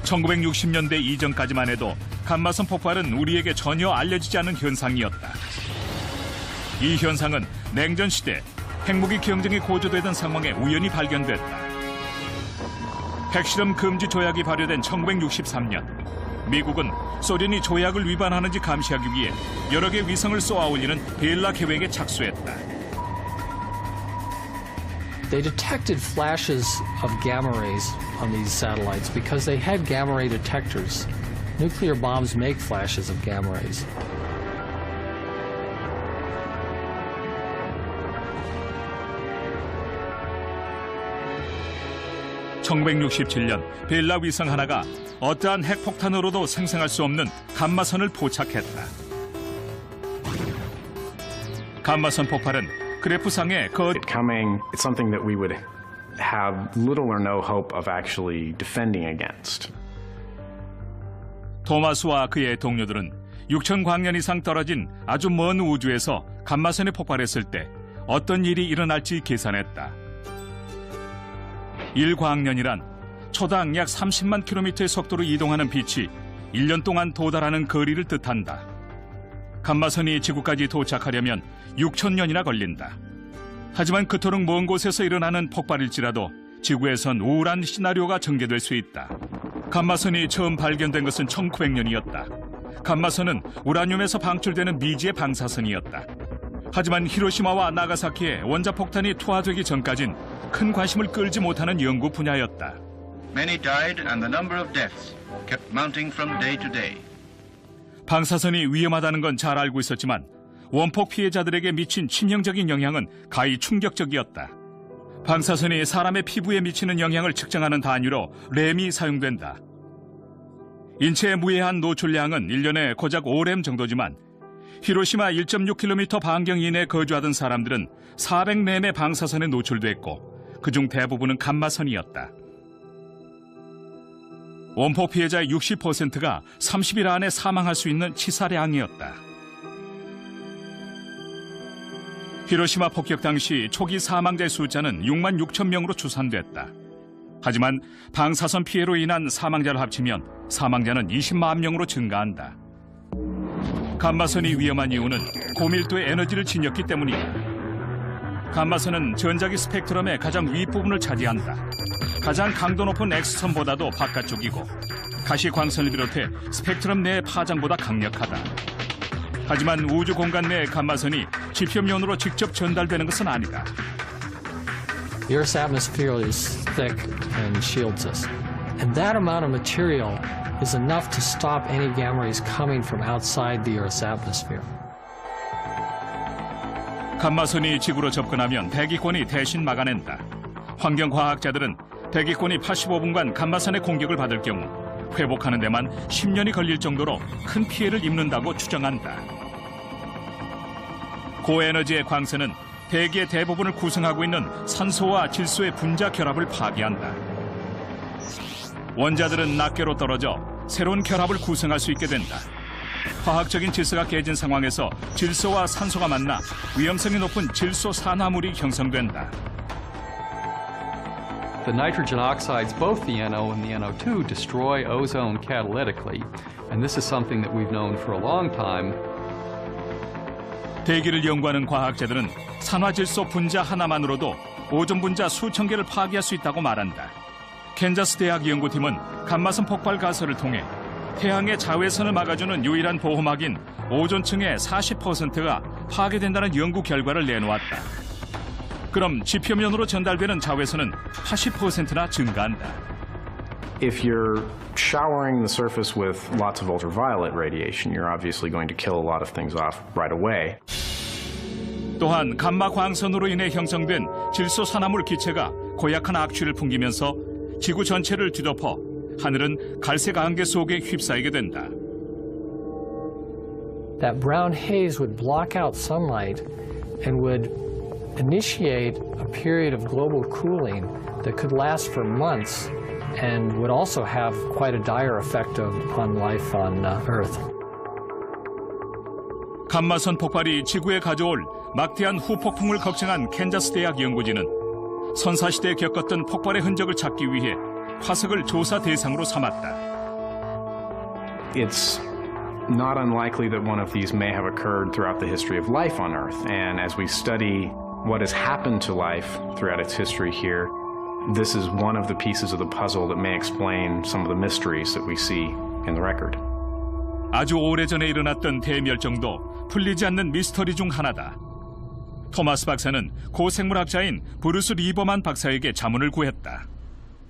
(1960년대) 이전까지만 해도 감마선 폭발은 우리에게 전혀 알려지지 않은 현상이었다. 이 현상은 냉전 시대 핵무기 경쟁이 고조되던 상황에 우연히 발견됐다. 핵실험 금지 조약이 발효된 1963년, 미국은 소련이 조약을 위반하는지 감시하기 위해 여러 개 위성을 쏘아 올리는 벨라 계획에 착수했다. They detected flashes of gamma rays on these satellites because they had gamma ray detectors. Nuclear bombs make flashes of gamma rays. (1967년) 벨라 위성 하나가 어떠한 핵폭탄으로도 생성할 수 없는 감마선을 포착했다. 감마선 폭발은 그래프상의 It's something that we would have little or no hope of actually defending against. 토마스와 그의 동료들은 6천 광년 이상 떨어진 아주 먼 우주에서 감마선이 폭발했을 때 어떤 일이 일어날지 계산했다. 1광년이란 초당 약 30만 킬로미터의 속도로 이동하는 빛이 1년 동안 도달하는 거리를 뜻한다. 감마선이 지구까지 도착하려면 6천 년이나 걸린다. 하지만 그토록 먼 곳에서 일어나는 폭발일지라도 지구에선 우울한 시나리오가 전개될 수 있다. 감마선이 처음 발견된 것은 1900년이었다. 감마선은 우라늄에서 방출되는 미지의 방사선이었다. 하지만 히로시마와 나가사키에 원자폭탄이 투하되기 전까진 큰 관심을 끌지 못하는 연구 분야였다. Many died and the number of deaths kept mounting from day to day. 방사선이 위험하다는 건 잘 알고 있었지만 원폭 피해자들에게 미친 치명적인 영향은 가히 충격적이었다. 방사선이 사람의 피부에 미치는 영향을 측정하는 단위로 램이 사용된다. 인체에 무해한 노출량은 1년에 고작 5램 정도지만 히로시마 1.6km 반경 이내에 거주하던 사람들은 404매 방사선에 노출됐고 그중 대부분은 감마선이었다. 원폭 피해자의 60%가 30일 안에 사망할 수 있는 치사량이었다. 히로시마 폭격 당시 초기 사망자의 숫자는 6만 6천 명으로 추산됐다. 하지만 방사선 피해로 인한 사망자를 합치면 사망자는 20만 명으로 증가한다. 감마선이 위험한 이유는 고밀도의 에너지를 지녔기 때문이다. 감마선은 전자기 스펙트럼의 가장 윗부분을 차지한다. 가장 강도 높은 X선보다도 바깥쪽이고 가시광선을 비롯해 스펙트럼 내의 파장보다 강력하다. 하지만 우주 공간 내의 감마선이 지표면으로 직접 전달되는 것은 아니다. The Earth's atmosphere is thick and shields us. And that amount of material is enough to stop any gamma rays coming from outside the Earth's atmosphere. 감마선이 지구로 접근하면 대기권이 대신 막아낸다. 환경과학자들은 대기권이 85분간 감마선의 공격을 받을 경우 회복하는 데만 10년이 걸릴 정도로 큰 피해를 입는다고 추정한다. 고에너지의 광선은 대기의 대부분을 구성하고 있는 산소와 질소의 분자 결합을 파괴한다. 원자들은 낱개로 떨어져 새로운 결합을 구성할 수 있게 된다. 화학적인 질서가 깨진 상황에서 질소와 산소가 만나 위험성이 높은 질소 산화물이 형성된다. The nitrogen oxides, both the NO and the NO2, destroy ozone catalytically, and this is something that we've known for a long time. 대기를 연구하는 과학자들은 산화질소 분자 하나만으로도 오존 분자 수천 개를 파괴할 수 있다고 말한다. 캔자스 대학 연구팀은 감마선 폭발 가설을 통해 태양의 자외선을 막아주는 유일한 보호막인 오존층의 40%가 파괴된다는 연구 결과를 내놓았다. 그럼 지표면으로 전달되는 자외선은 80%나 증가한다. If you're showering the surface with lots of ultraviolet radiation, you're obviously going to kill a lot of things off right away. 또한 감마 광선으로 인해 형성된 질소 산화물 기체가 고약한 악취를 풍기면서 지구 전체를 뒤덮어 하늘은 갈색 안개 속에 휩싸이게 된다. That brown haze would block out sunlight and would initiate a period of global cooling that could last for months and would also have quite a dire effect on life on Earth. 감마선 폭발이 지구에 가져올 막대한 후폭풍을 걱정한 캔자스 대학 연구진은 선사시대에 겪었던 폭발의 흔적을 찾기 위해 화석을 조사 대상으로 삼았다. It's not unlikely that one of these may have occurred throughout the history of life on Earth, and as we study what has happened to life throughout its history here, this is one of the pieces of the puzzle that may explain some of the mysteries that we see in the record. 아주 오래전에 일어났던 대멸종도 풀리지 않는 미스터리 중 하나다. 토마스 박사는 고생물학자인 브루스 리버만 박사에게 자문을 구했다.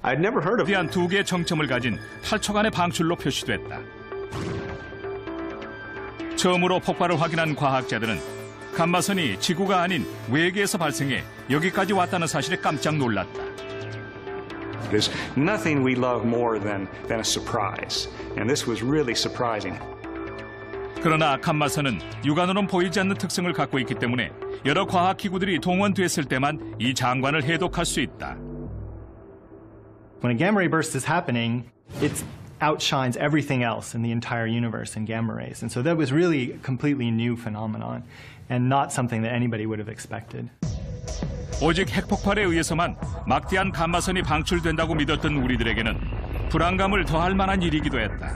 I'd never heard of 대한 두 개의 정점을 가진 8초간의 방출로 표시됐다. 처음으로 폭발을 확인한 과학자들은 감마선이 지구가 아닌 외계에서 발생해 여기까지 왔다는 사실에 깜짝 놀랐다. There's nothing we love more than a surprise, and this was really surprising. 그러나 감마선은 육안으로는 보이지 않는 특성을 갖고 있기 때문에 여러 과학기구들이 동원됐을 때만 이 장관을 해독할 수 있다. When a gamma ray burst is happening, it outshines everything else in the entire universe in gamma rays. And so that was really a completely new phenomenon and not something that anybody would have expected. 오직 핵폭발에 의해서만 막대한 감마선이 방출된다고 믿었던 우리들에게는 불안감을 더할 만한 일이기도 했다.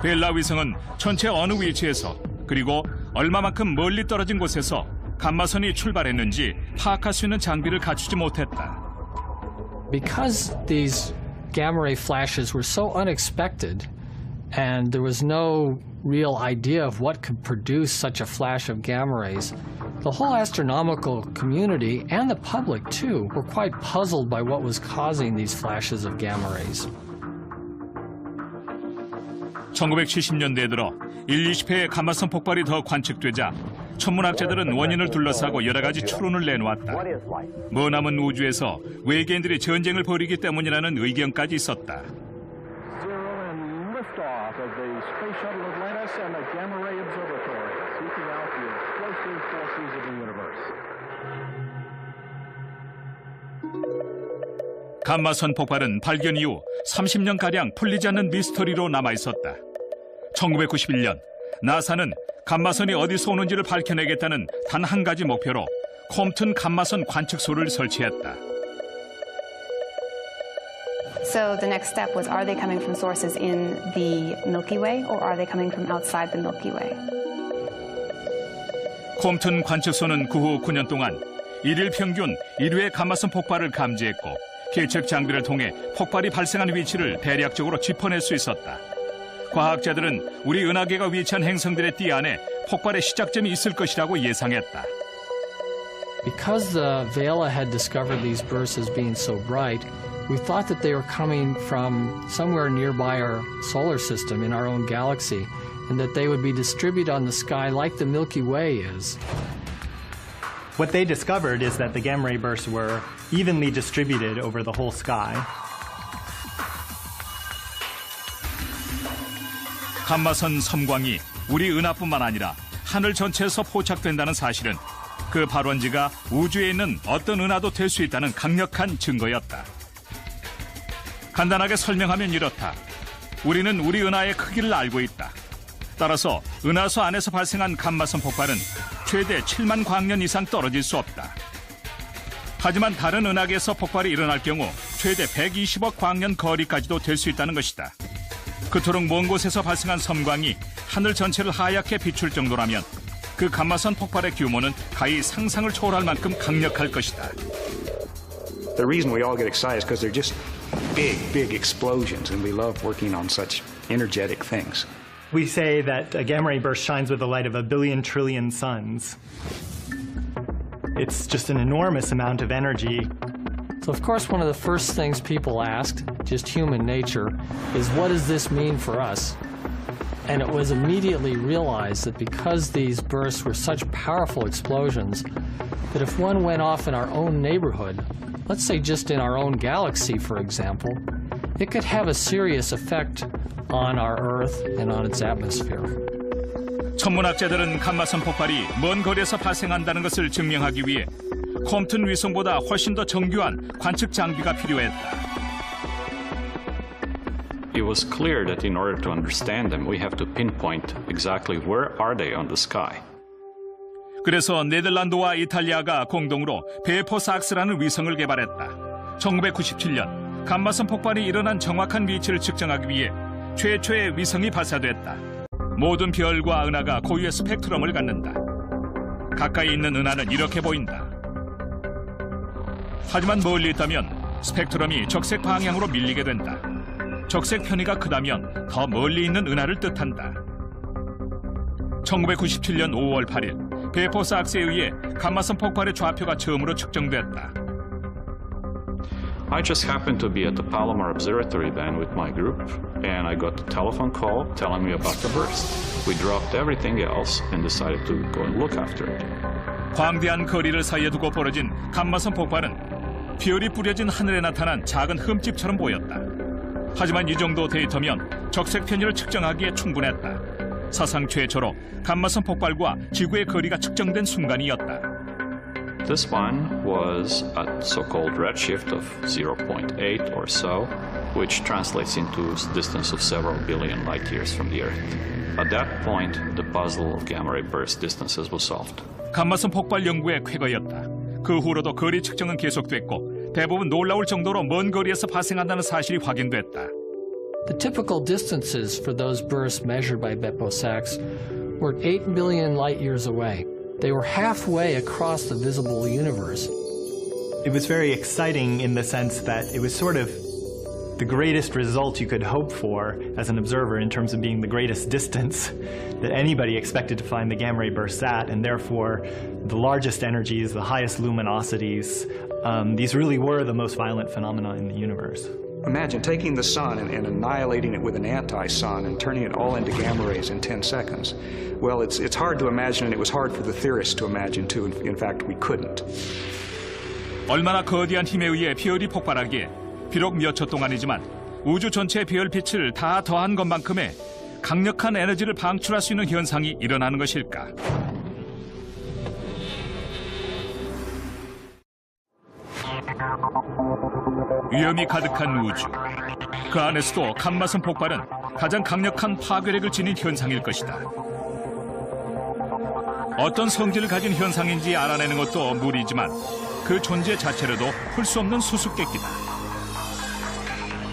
벨라 위성은 천체 어느 위치에서 그리고 얼마만큼 멀리 떨어진 곳에서 감마선이 출발했는지 파악할 수 있는 장비를 갖추지 못했다. Because these gamma ray flashes were so unexpected and there was no real idea of what could produce such a flash of gamma rays, the whole astronomical community and the public too were quite puzzled by what was causing these flashes of gamma rays. 1970년대에 들어 1-20회의 감마선 폭발이 더 관측되자 천문학자들은 원인을 둘러싸고 여러 가지 추론을 내놓았다. 머나먼 우주에서 외계인들이 전쟁을 벌이기 때문이라는 의견까지 있었다. liftoff of the Space Shuttle Atlantis and the Gamma Ray Observatory, seeking out the explosive forces of the universe. 감마선 폭발은 발견 이후 30년가량 풀리지 않는 미스터리로 남아있었다. 1991년 나사는 감마선이 어디서 오는지를 밝혀내겠다는 단 한 가지 목표로 콤튼 감마선 관측소를 설치했다. So the next step was, are they coming from sources in the Milky Way or are they coming from outside the Milky Way? 콤튼 관측소는 그 후 9년 동안 일일 평균 1회의 감마선 폭발을 감지했고 계측 장비를 통해 폭발이 발생한 위치를 대략적으로 짚어낼 수 있었다. 과학자들은 우리 은하계가 위치한 행성들의 띠 안에 폭발의 시작점이 있을 것이라고 예상했다. Because Vela had discovered these bursts as being so bright, we thought that they were coming from somewhere nearby our solar system in our own galaxy, and that they would be distributed on the sky like the Milky Way is. What they discovered is that the gamma ray bursts were evenly distributed over the whole sky. 감마선 섬광이 우리 은하뿐만 아니라 하늘 전체에서 포착된다는 사실은 그 발원지가 우주에 있는 어떤 은하도 될 수 있다는 강력한 증거였다. 간단하게 설명하면 이렇다. 우리는 우리 은하의 크기를 알고 있다. 따라서 은하수 안에서 발생한 감마선 폭발은 최대 7만 광년 이상 떨어질 수 없다. 하지만 다른 은하계에서 폭발이 일어날 경우 최대 120억 광년 거리까지도 될 수 있다는 것이다. 그토록 먼 곳에서 발생한 섬광이 하늘 전체를 하얗게 비출 정도라면 그 감마선 폭발의 규모는 가히 상상을 초월할 만큼 강력할 것이다. The reason we all get excited is because they're just big explosions, and we love working on such energetic things. We say that a gamma ray burst shines with the light of 1 billion trillion suns. It's just an enormous amount of energy. So of course one of the first things people asked, just human nature, is what does this mean for us? And it was immediately realized that because these bursts were such powerful explosions, that if one went off in our own neighborhood, let's say just in our own galaxy, for example, it could have a serious effect on our Earth and on its atmosphere. 천문학자들은 감마선 폭발이 먼 거리에서 발생한다는 것을 증명하기 위해 콤튼 위성보다 훨씬 더 정교한 관측 장비가 필요했다. It was clear that in order to understand them, we have to pinpoint exactly where are they on the sky. 그래서 네덜란드와 이탈리아가 공동으로 베포삭스라는 위성을 개발했다. 1997년 감마선 폭발이 일어난 정확한 위치를 측정하기 위해 최초의 위성이 발사됐다. 모든 별과 은하가 고유의 스펙트럼을 갖는다. 가까이 있는 은하는 이렇게 보인다. 하지만 멀리 있다면 스펙트럼이 적색 방향으로 밀리게 된다. 적색 편이가 크다면 더 멀리 있는 은하를 뜻한다. 1997년 5월 8일 베포삭스에 의해 감마선 폭발의 좌표가 처음으로 측정됐다. I just happened to be at the Palomar Observatory then with my group, and I got a telephone call telling me about the burst. We dropped everything else and decided to go and look after it. 광대한 거리를 사이에 두고 벌어진 감마선 폭발은 별이 뿌려진 하늘에 나타난 작은 흠집처럼 보였다. 하지만 이 정도 데이터면 적색 편의를 측정하기에 충분했다. 사상 최초로 감마선 폭발과 지구의 거리가 측정된 순간이었다. This one was a so-called redshift of 0.8 or so, which translates into a distance of several billion light years from the Earth. At that point, the puzzle of gamma ray burst distances was solved. 감마선 폭발 연구의 쾌거였다. 그 후로도 거리 측정은 계속됐고 대부분 놀라울 정도로 먼 거리에서 발생한다는 사실이 확인됐다. The typical distances for those bursts measured by Bepo-Sachs were 8 billion light years away. They were halfway across the visible universe. It was very exciting in the sense that it was sort of the greatest result you could hope for as an observer in terms of being the greatest distance that anybody expected to find the gamma ray bursts at, and therefore the largest energies, the highest luminosities. These really were the most violent phenomena in the universe. Imagine taking the sun and annihilating it with an anti-sun and turning it all into gamma rays in 10 seconds. Well, it's hard to imagine, and it was hard for the theorists to imagine too. In fact, we couldn't. 얼마나 거대한 힘에 의해 별이 폭발하기에 비록 몇 초 동안이지만 우주 전체의 별빛을 다 더한 것만큼의 강력한 에너지를 방출할 수 있는 현상이 일어나는 것일까? 위험이 가득한 우주. 그 안에서도 감마선 폭발은 가장 강력한 파괴력을 지닌 현상일 것이다. 어떤 성질을 가진 현상인지 알아내는 것도 무리지만 그 존재 자체로도 풀 수 없는 수수께끼다.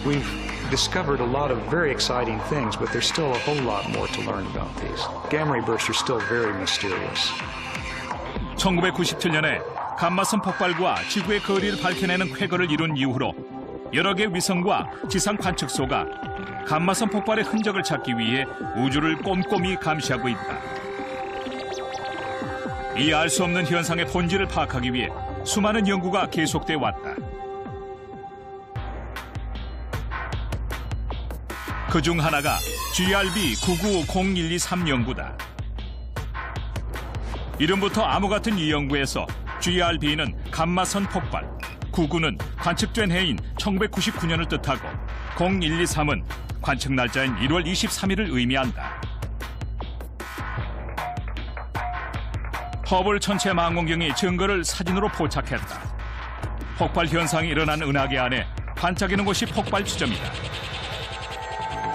We've discovered a lot of very exciting things, but there's still a whole lot more to learn about these. Gamma ray bursts are still very mysterious. 1997년에 감마선 폭발과 지구의 거리를 밝혀내는 쾌거를 이룬 이후로 여러 개 위성과 지상 관측소가 감마선 폭발의 흔적을 찾기 위해 우주를 꼼꼼히 감시하고 있다. 이 알 수 없는 현상의 본질을 파악하기 위해 수많은 연구가 계속돼 왔다. 그중 하나가 GRB 990123 연구다. 이름부터 암호 같은 이 연구에서 GRB는 감마선 폭발, 99는 관측된 해인 1999년을 뜻하고 0123은 관측 날짜인 1월 23일을 의미한다. 허블 천체 망원경이 증거를 사진으로 포착했다. 폭발 현상이 일어난 은하계 안에 반짝이는 곳이 폭발 지점이다.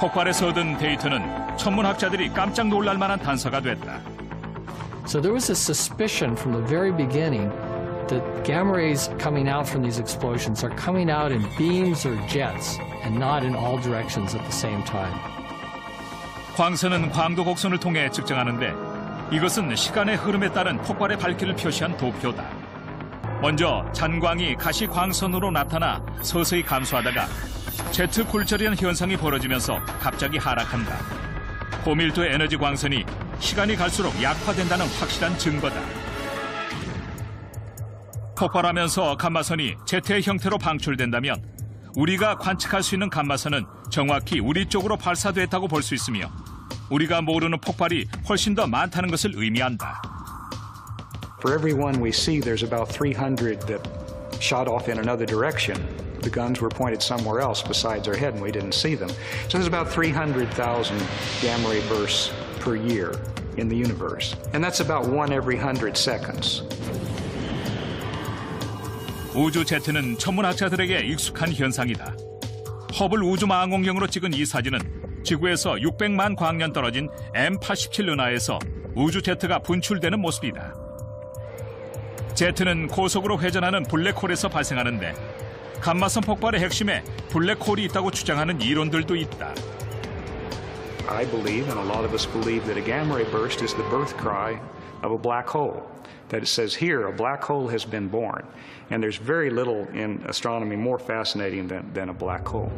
폭발에서 얻은 데이터는 천문학자들이 깜짝 놀랄 만한 단서가 됐다. So there was a suspicion from the very beginning that gamma rays coming out from these explosions are coming out in beams or jets and not in all directions at the same time. 광선은 광도 곡선을 통해 측정하는데 이것은 시간의 흐름에 따른 폭발의 밝기를 표시한 도표다. 먼저 잔광이 가시 광선으로 나타나 서서히 감소하다가 제트 굴절이라는 현상이 벌어지면서 갑자기 하락한다. 고밀도의 에너지 광선이 시간이 갈수록 약화된다는 확실한 증거다. 폭발하면서 감마선이 제트의 형태로 방출된다면 우리가 관측할 수 있는 감마선은 정확히 우리 쪽으로 발사됐다고 볼 수 있으며 우리가 모르는 폭발이 훨씬 더 많다는 것을 의미한다. For every one we see, there's about 300 that shot off in another direction. The guns were pointed somewhere else besides our head and we didn't see them. So there's about 300,000 gamma ray bursts per year in the universe. And that's about one every 100 seconds. 우주 제트는 천문학자들에게 익숙한 현상이다. 허블 우주망원경으로 찍은 이 사진은 지구에서 600만 광년 떨어진 M87 은하에서 우주 제트가 분출되는 모습이다. 제트는 고속으로 회전하는 블랙홀에서 발생하는데 감마선 폭발의 핵심에 블랙홀이 있다고 주장하는 이론들도 있다. I believe, and a lot of us believe, that a gamma ray burst is the birth cry of a black hole. That it says here, a black hole has been born. And there's very little in astronomy more fascinating than a black hole.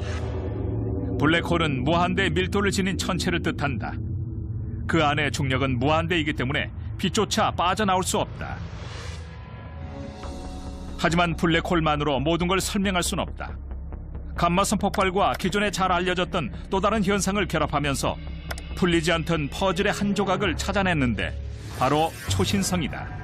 블랙홀은 무한대의 밀도를 지닌 천체를 뜻한다. 그 안의 중력은 무한대이기 때문에 빛조차 빠져나올 수 없다. 하지만 블랙홀만으로 모든 걸 설명할 수는 없다. 감마선 폭발과 기존에 잘 알려졌던 또 다른 현상을 결합하면서 풀리지 않던 퍼즐의 한 조각을 찾아냈는데 바로 초신성이다.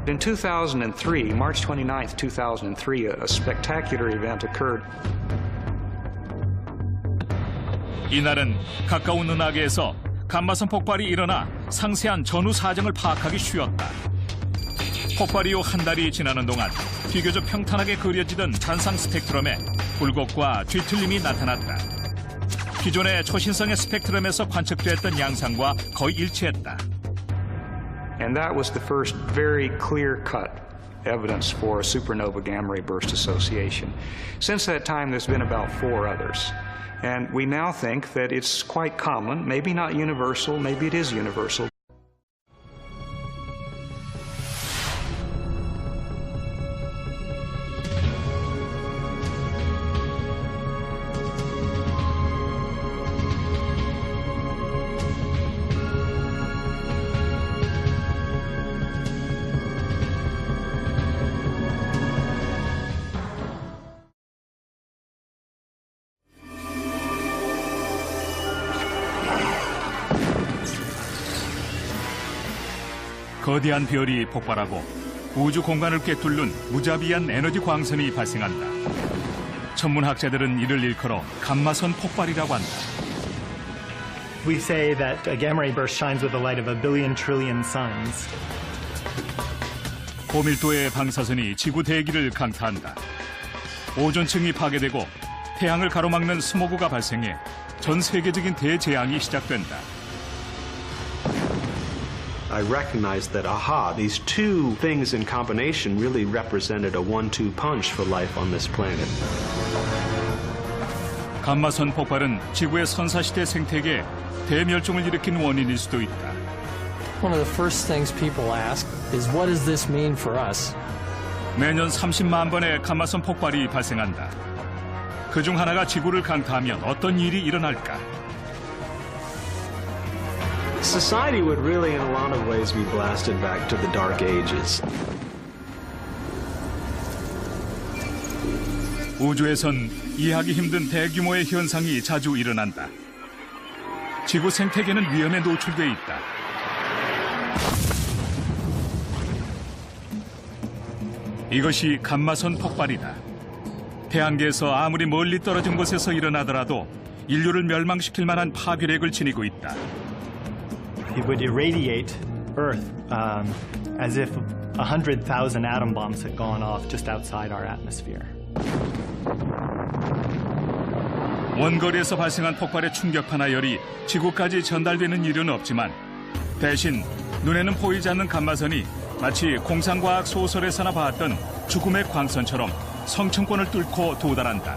In 2003, March 29th, 2003, a spectacular event occurred. 이날은 가까운 은하계에서 감마선 폭발이 일어나 상세한 전후 사정을 파악하기 쉬웠다. 폭발 이후 한 달이 지나는 동안 비교적 평탄하게 그려지던 잔상 스펙트럼에 굴곡과 뒤틀림이 나타났다. 기존의 초신성의 스펙트럼에서 관측됐던 양상과 거의 일치했다. And that was the first very clear-cut evidence for a supernova gamma ray burst association. Since that time, there's been about 4 others. And we now think that it's quite common, maybe not universal, maybe it is universal. 거대한 별이 폭발하고 우주 공간을 꿰뚫는 무자비한 에너지 광선이 발생한다. 천문학자들은 이를 일컬어 감마선 폭발이라고 한다. We say that a gamma ray burst shines with the light of 1 billion trillion suns. 고밀도의 방사선이 지구 대기를 강타한다. 오존층이 파괴되고 태양을 가로막는 스모그가 발생해 전 세계적인 대재앙이 시작된다. I recognized that, these two things in combination really represented a 1-2 punch for life on this planet. 감마선 폭발은 지구의 선사시대 생태계에 대멸종을 일으킨 원인일 수도 있다. One of the first things people ask is, what does this mean for us? 매년 30만 번의 감마선 폭발이 발생한다. 그중 하나가 지구를 강타하면 어떤 일이 일어날까? Society would really, in a lot of ways, be blasted back to the Dark Ages. 우주에선 이해하기 힘든 대규모의 현상이 자주 일어난다. 지구 생태계는 위험에 노출돼 있다. 이것이 감마선 폭발이다. 태양계에서 아무리 멀리 떨어진 곳에서 일어나더라도 인류를 멸망시킬 만한 파괴력을 지니고 있다. It would irradiate Earth as if 100,000 atom bombs had gone off just outside our atmosphere. 원거리에서 발생한 폭발의 충격파나 열이 지구까지 전달되는 일은 없지만 대신 눈에는 보이지 않는 감마선이 마치 공상과학 소설에서나 봤던 죽음의 광선처럼 성층권을 뚫고 도달한다.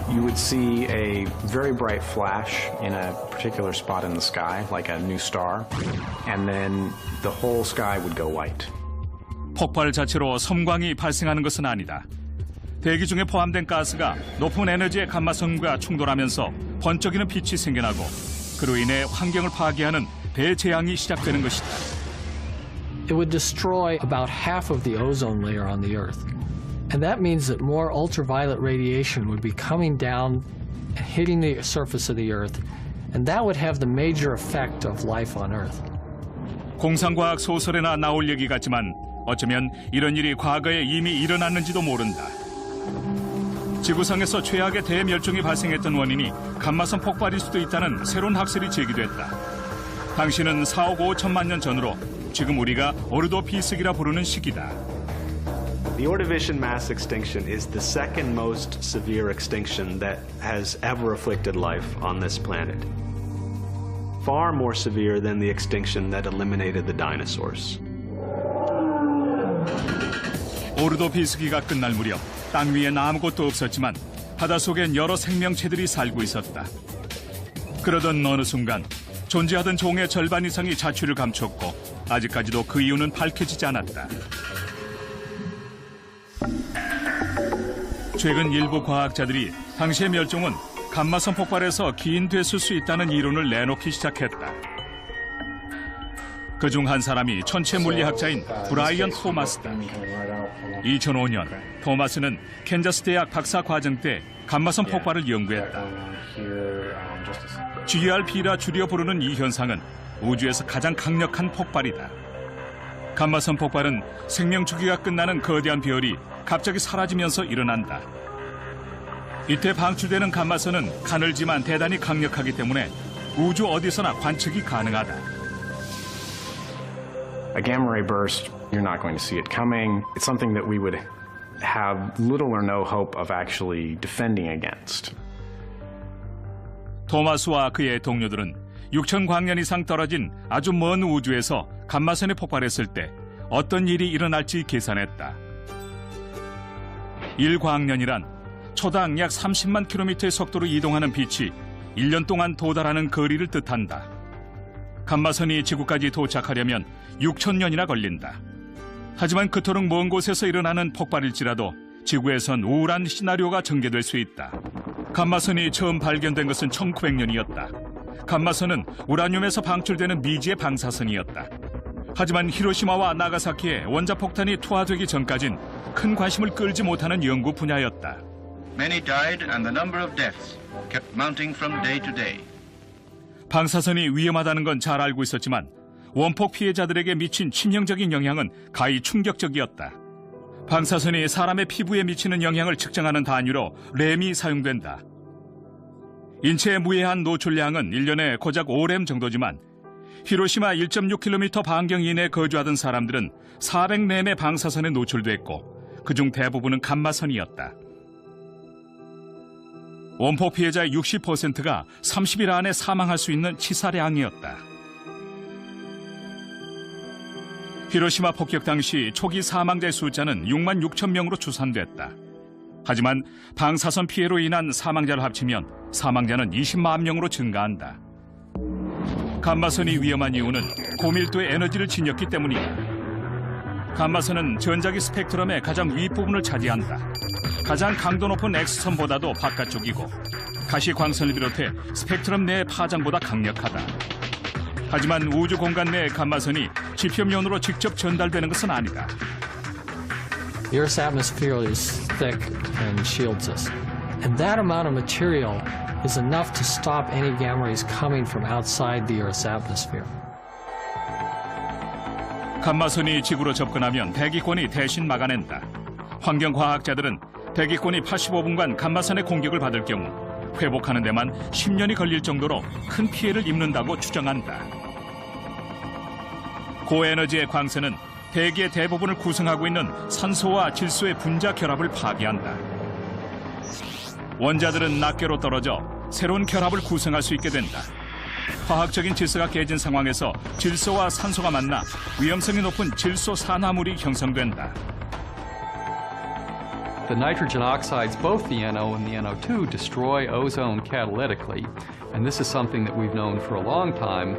You would see a very bright flash in a particular spot in the sky, like a new star, and then the whole sky would go white. 폭발 자체로 섬광이 발생하는 것은 아니다. 대기 중에 포함된 가스가 높은 에너지의 감마선과 충돌하면서 번쩍이는 빛이 생겨나고 그로 인해 환경을 파괴하는 대재앙이 시작되는 것이다. It would destroy about half of the ozone layer on the Earth. And that means that more ultraviolet radiation would be coming down and hitting the surface of the Earth, and that would have the major effect of life on Earth. 공상과학 소설에나 나올 얘기 같지만 어쩌면 이런 일이 과거에 이미 일어났는지도 모른다. 지구상에서 최악의 대멸종이 발생했던 원인이 감마선 폭발일 수도 있다는 새로운 학설이 제기됐다. 당시는 4억 5천만 년 전으로 지금 우리가 오르도비스기라 부르는 시기다. The Ordovician mass extinction is the second most severe extinction that has ever afflicted life on this planet. Far more severe than the extinction that eliminated the dinosaurs. 오르도비스기가 끝날 무렵 땅 위엔 아무것도 없었지만 바닷속엔 여러 생명체들이 살고 있었다. 그러던 어느 순간 존재하던 종의 절반 이상이 자취를 감췄고 아직까지도 그 이유는 밝혀지지 않았다. 최근 일부 과학자들이 당시의 멸종은 감마선 폭발에서 기인됐을 수 있다는 이론을 내놓기 시작했다. 그중 한 사람이 천체 물리학자인 브라이언 토마스다. 2005년 토마스는 캔자스 대학 박사 과정 때 감마선 폭발을 연구했다. GRP라 줄여 부르는 이 현상은 우주에서 가장 강력한 폭발이다. 감마선 폭발은 생명 주기가 끝나는 거대한 별이 갑자기 사라지면서 일어난다. 이때 방출되는 감마선은 가늘지만 대단히 강력하기 때문에 우주 어디서나 관측이 가능하다. A gamma ray burst, you're not going to see it coming. It's something that we would have little or no hope of actually defending against. 토마스와 그의 동료들은 6천 광년 이상 떨어진 아주 먼 우주에서 감마선이 폭발했을 때 어떤 일이 일어날지 계산했다. 1광년이란 초당 약 30만 킬로미터의 속도로 이동하는 빛이 1년 동안 도달하는 거리를 뜻한다. 감마선이 지구까지 도착하려면 6천 년이나 걸린다. 하지만 그토록 먼 곳에서 일어나는 폭발일지라도 지구에선 우울한 시나리오가 전개될 수 있다. 감마선이 처음 발견된 것은 1900년이었다. 감마선은 우라늄에서 방출되는 미지의 방사선이었다. 하지만 히로시마와 나가사키에 원자폭탄이 투하되기 전까진 큰 관심을 끌지 못하는 연구 분야였다. Many died and the number of deaths kept mounting from day to day. 방사선이 위험하다는 건 잘 알고 있었지만 원폭 피해자들에게 미친 치명적인 영향은 가히 충격적이었다. 방사선이 사람의 피부에 미치는 영향을 측정하는 단위로 램이 사용된다. 인체에 무해한 노출량은 1년에 고작 5램 정도지만 히로시마 1.6km 반경 이내에 거주하던 사람들은 400램의 방사선에 노출됐고 그중 대부분은 감마선이었다. 원폭 피해자의 60%가 30일 안에 사망할 수 있는 치사량이었다. 히로시마 폭격 당시 초기 사망자의 숫자는 6만 6천 명으로 추산됐다. 하지만 방사선 피해로 인한 사망자를 합치면 사망자는 20만 명으로 증가한다. 감마선이 위험한 이유는 고밀도의 에너지를 지녔기 때문이다. 감마선은 전자기 스펙트럼의 가장 윗부분을 차지한다. 가장 강도 높은 X선보다도 바깥쪽이고 가시광선을 비롯해 스펙트럼 내의 파장보다 강력하다. 하지만 우주 공간 내의 감마선이 지표면으로 직접 전달되는 것은 아니다. The Earth's atmosphere is thick and shields us. And that amount of material is enough to stop any gamma rays coming from outside the Earth's atmosphere. 감마선이 지구로 접근하면 대기권이 대신 막아낸다. 환경과학자들은 대기권이 85분간 감마선의 공격을 받을 경우 회복하는 데만 10년이 걸릴 정도로 큰 피해를 입는다고 추정한다. 고에너지의 광선은 대기의 대부분을 구성하고 있는 산소와 질소의 분자 결합을 파괴한다. 원자들은 낱개로 떨어져 새로운 결합을 구성할 수 있게 된다. 화학적인 질서가 깨진 상황에서 질소와 산소가 만나 위험성이 높은 질소 산화물이 형성된다. The nitrogen oxides, both the NO and the NO2, destroy ozone catalytically, and this is something that we've known for a long time.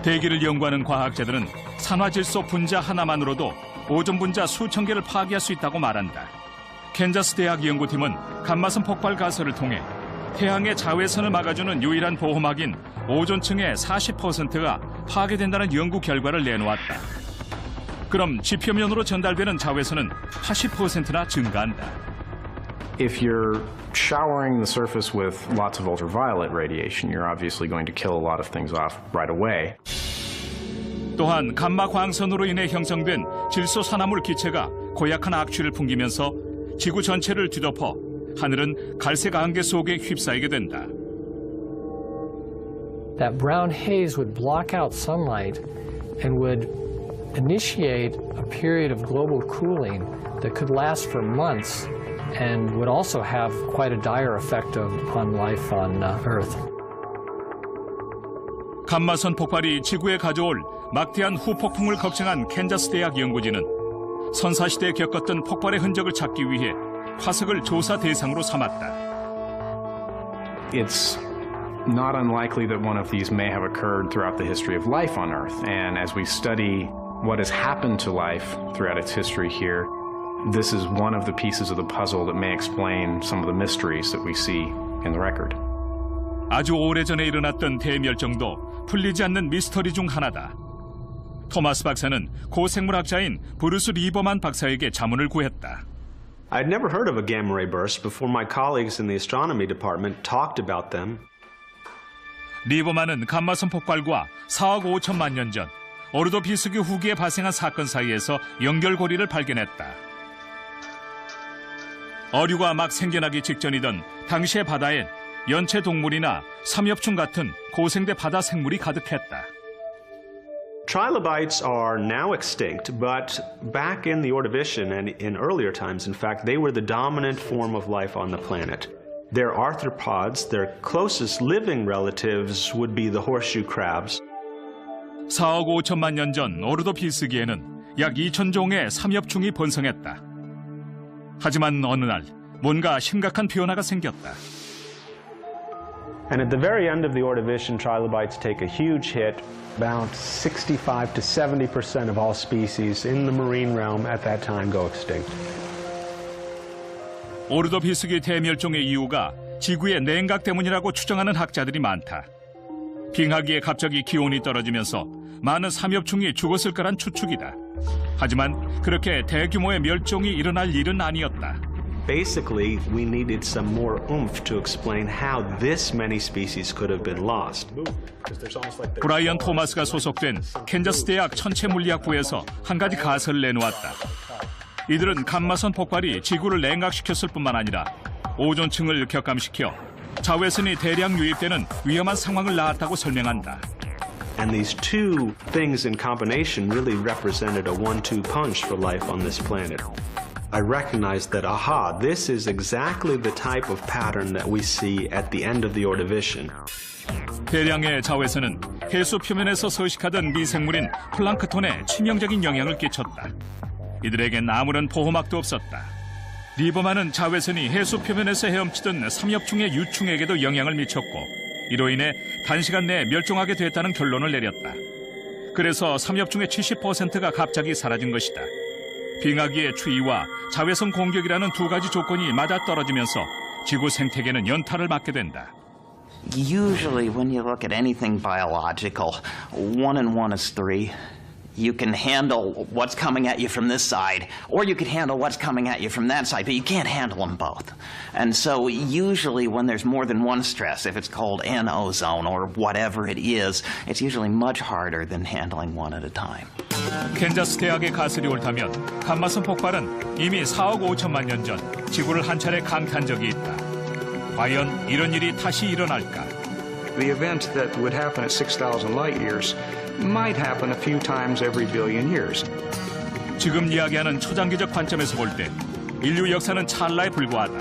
대기를 연구하는 과학자들은 산화질소 분자 하나만으로도 오존 분자 수천 개를 파괴할 수 있다고 말한다. 캔자스 대학 연구팀은 감마선 폭발 가설을 통해 태양의 자외선을 막아주는 유일한 보호막인 오존층의 40%가 파괴된다는 연구 결과를 내놓았다. 그럼 지표면으로 전달되는 자외선은 80%나 증가한다. If you're showering the surface with lots of ultraviolet radiation, you're obviously going to kill a lot of things off right away. 또한 감마 광선으로 인해 형성된 질소 산화물 기체가 고약한 악취를 풍기면서 지구 전체를 뒤덮어 하늘은 갈색 안개 속에 휩싸이게 된다. That brown haze would block out sunlight and would initiate a period of global cooling that could last for months and would also have quite a dire effect on life on Earth. 감마선 폭발이 지구에 가져올 막대한 후폭풍을 걱정한 캔자스 대학 연구진은 선사시대에 겪었던 폭발의 흔적을 찾기 위해 화석을 조사 대상으로 삼았다. It's not unlikely that one of these may have occurred throughout the history of life on Earth, and as we study what has happened to life throughout its history here, this is one of the pieces of the puzzle that may explain some of the mysteries that we see in the record. 아주 오래전에 일어났던 대멸종도 풀리지 않는 미스터리 중 하나다. 토마스 박사는 고생물학자인 브루스 리버만 박사에게 자문을 구했다. I'd never heard of a gamma ray burst before my colleagues in the astronomy department talked about them. 리버만은 감마선 폭발과 4억 5천만 년 전 오르도 비스기 후기에 발생한 사건 사이에서 연결고리를 발견했다. 어류가 막 생겨나기 직전이던 당시의 바다엔 연체 동물이나 삼엽충 같은 고생대 바다 생물이 가득했다. Trilobites are now extinct, but back in the Ordovician and in earlier times, in fact, they were the dominant form of life on the planet. They're arthropods. Their closest living relatives would be the horseshoe crabs. 4억 5천만 년 전 오르도 비스기에는 약 2,000종의 삼엽충이 번성했다. 하지만 어느 날 뭔가 심각한 변화가 생겼다. And at the very end of the Ordovician, trilobites take a huge hit. About 65 to 70% of all species in the marine realm at that time go extinct. 오르도 비스기 대멸종의 이유가 지구의 냉각 때문이라고 추정하는 학자들이 많다. 빙하기에 갑자기 기온이 떨어지면서 많은 삼엽충이 죽었을 거란 추측이다. 하지만 그렇게 대규모의 멸종이 일어날 일은 아니었다. Basically, we needed some more oomph to explain how this many species could have been lost. 브라이언 토마스가 소속된 캔자스 대학 천체물리학부에서 한 가지 가설을 내놓았다. 이들은 감마선 폭발이 지구를 냉각시켰을 뿐만 아니라 오존층을 격감시켜 자외선이 대량 유입되는 위험한 상황을 낳았다고 설명한다. And these two things in combination really represented a 1-2 punch for life on this planet. I recognized that, aha, this is exactly the type of pattern that we see at the end of the Ordovician. 대량의 자외선은 해수 표면에서 서식하던 미생물인 플랑크톤에 치명적인 영향을 끼쳤다. 이들에겐 아무런 보호막도 없었다. 리버만은 자외선이 해수 표면에서 헤엄치던 삼엽충의 유충에게도 영향을 미쳤고 이로 인해 단시간 내에 멸종하게 됐다는 결론을 내렸다. 그래서 삼엽충의 70%가 갑자기 사라진 것이다. 빙하기의 추위와 자외선 공격이라는 두 가지 조건이 맞아떨어지면서 지구 생태계는 연타를 맞게 된다. Usually when you look at anything biological, 1 and 1 is 3. You can handle what's coming at you from this side, or you could handle what's coming at you from that side, but you can't handle them both. And so usually when there's more than one stress, if it's cold and ozone or whatever it is, it's usually much harder than handling one at a time. 캔자스 대학의 가설이 옳다면 감마선 폭발은 이미 4억 5천만 년 전 지구를 한 차례 강타한 적이 있다. 과연 이런 일이 다시 일어날까? The event that would happen at 6,000 light years might happen a few times every billion years. 지금 이야기하는 초장기적 관점에서 볼 때 인류 역사는 찰나에 불과하다.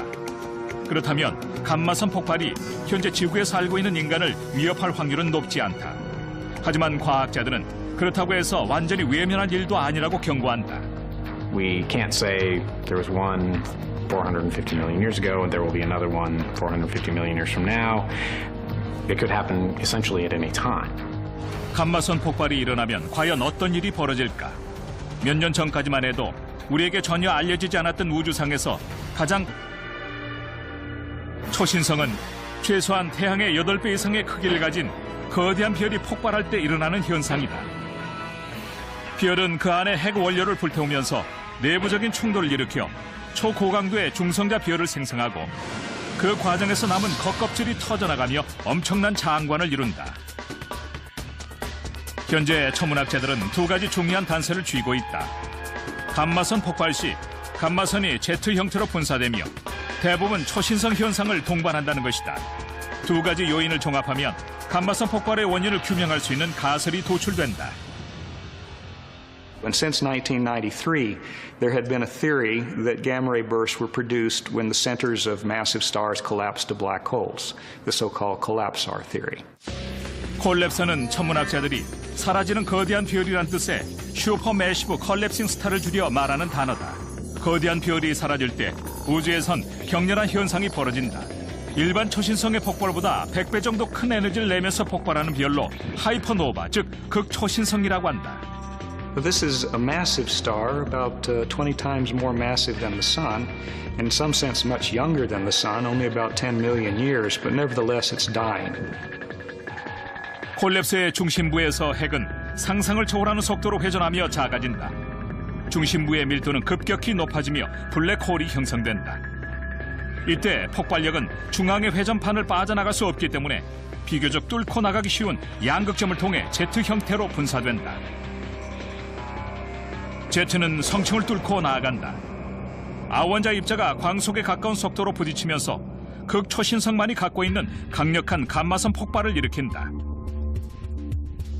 그렇다면 감마선 폭발이 현재 지구에 살고 있는 인간을 위협할 확률은 높지 않다. 하지만 과학자들은 그렇다고 해서 완전히 외면할 일도 아니라고 경고한다. We can't say there was one 450 million years ago and there will be another one 450 million years from now. It could happen essentially at any time. 감마선 폭발이 일어나면 과연 어떤 일이 벌어질까? 몇 년 전까지만 해도 우리에게 전혀 알려지지 않았던 우주상에서 가장 초신성은 최소한 태양의 8배 이상의 크기를 가진 거대한 별이 폭발할 때 일어나는 현상이다. 별은 그 안에 핵 원료를 불태우면서 내부적인 충돌을 일으켜 초고강도의 중성자 별을 생성하고 그 과정에서 남은 겉껍질이 터져나가며 엄청난 장관을 이룬다. 현재 천문학자들은 두 가지 중요한 단서를 쥐고 있다. 감마선 폭발 시 감마선이 Z 형태로 분사되며 대부분 초신성 현상을 동반한다는 것이다. 두 가지 요인을 종합하면 감마선 폭발의 원인을 규명할 수 있는 가설이 도출된다. And since 1993, there had been a theory that gamma ray bursts were produced when the centers of massive stars collapsed to black holes, the so-called collapsar theory. 콜랩서는 천문학자들이 사라지는 거대한 별이란 뜻의 슈퍼매시브 컬랩싱 스타를 줄여 말하는 단어다. 거대한 별이 사라질 때 우주에선 격렬한 현상이 벌어진다. 일반 초신성의 폭발보다 100배 정도 큰 에너지를 내면서 폭발하는 별로 하이퍼노바, 즉 극초신성이라고 한다. This is a massive star, about 20 times more massive than the Sun, in some sense much younger than the Sun, only about 10 million years, but nevertheless it's dying. 콜랩스의 중심부에서 핵은 상상을 초월하는 속도로 회전하며 작아진다. 중심부의 밀도는 급격히 높아지며 블랙홀이 형성된다. 이때 폭발력은 중앙의 회전판을 빠져나갈 수 없기 때문에 비교적 뚫고 나가기 쉬운 양극점을 통해 Z 형태로 분사된다. Z는 성층을 뚫고 나아간다. 아원자 입자가 광속에 가까운 속도로 부딪히면서 극초신성만이 갖고 있는 강력한 감마선 폭발을 일으킨다.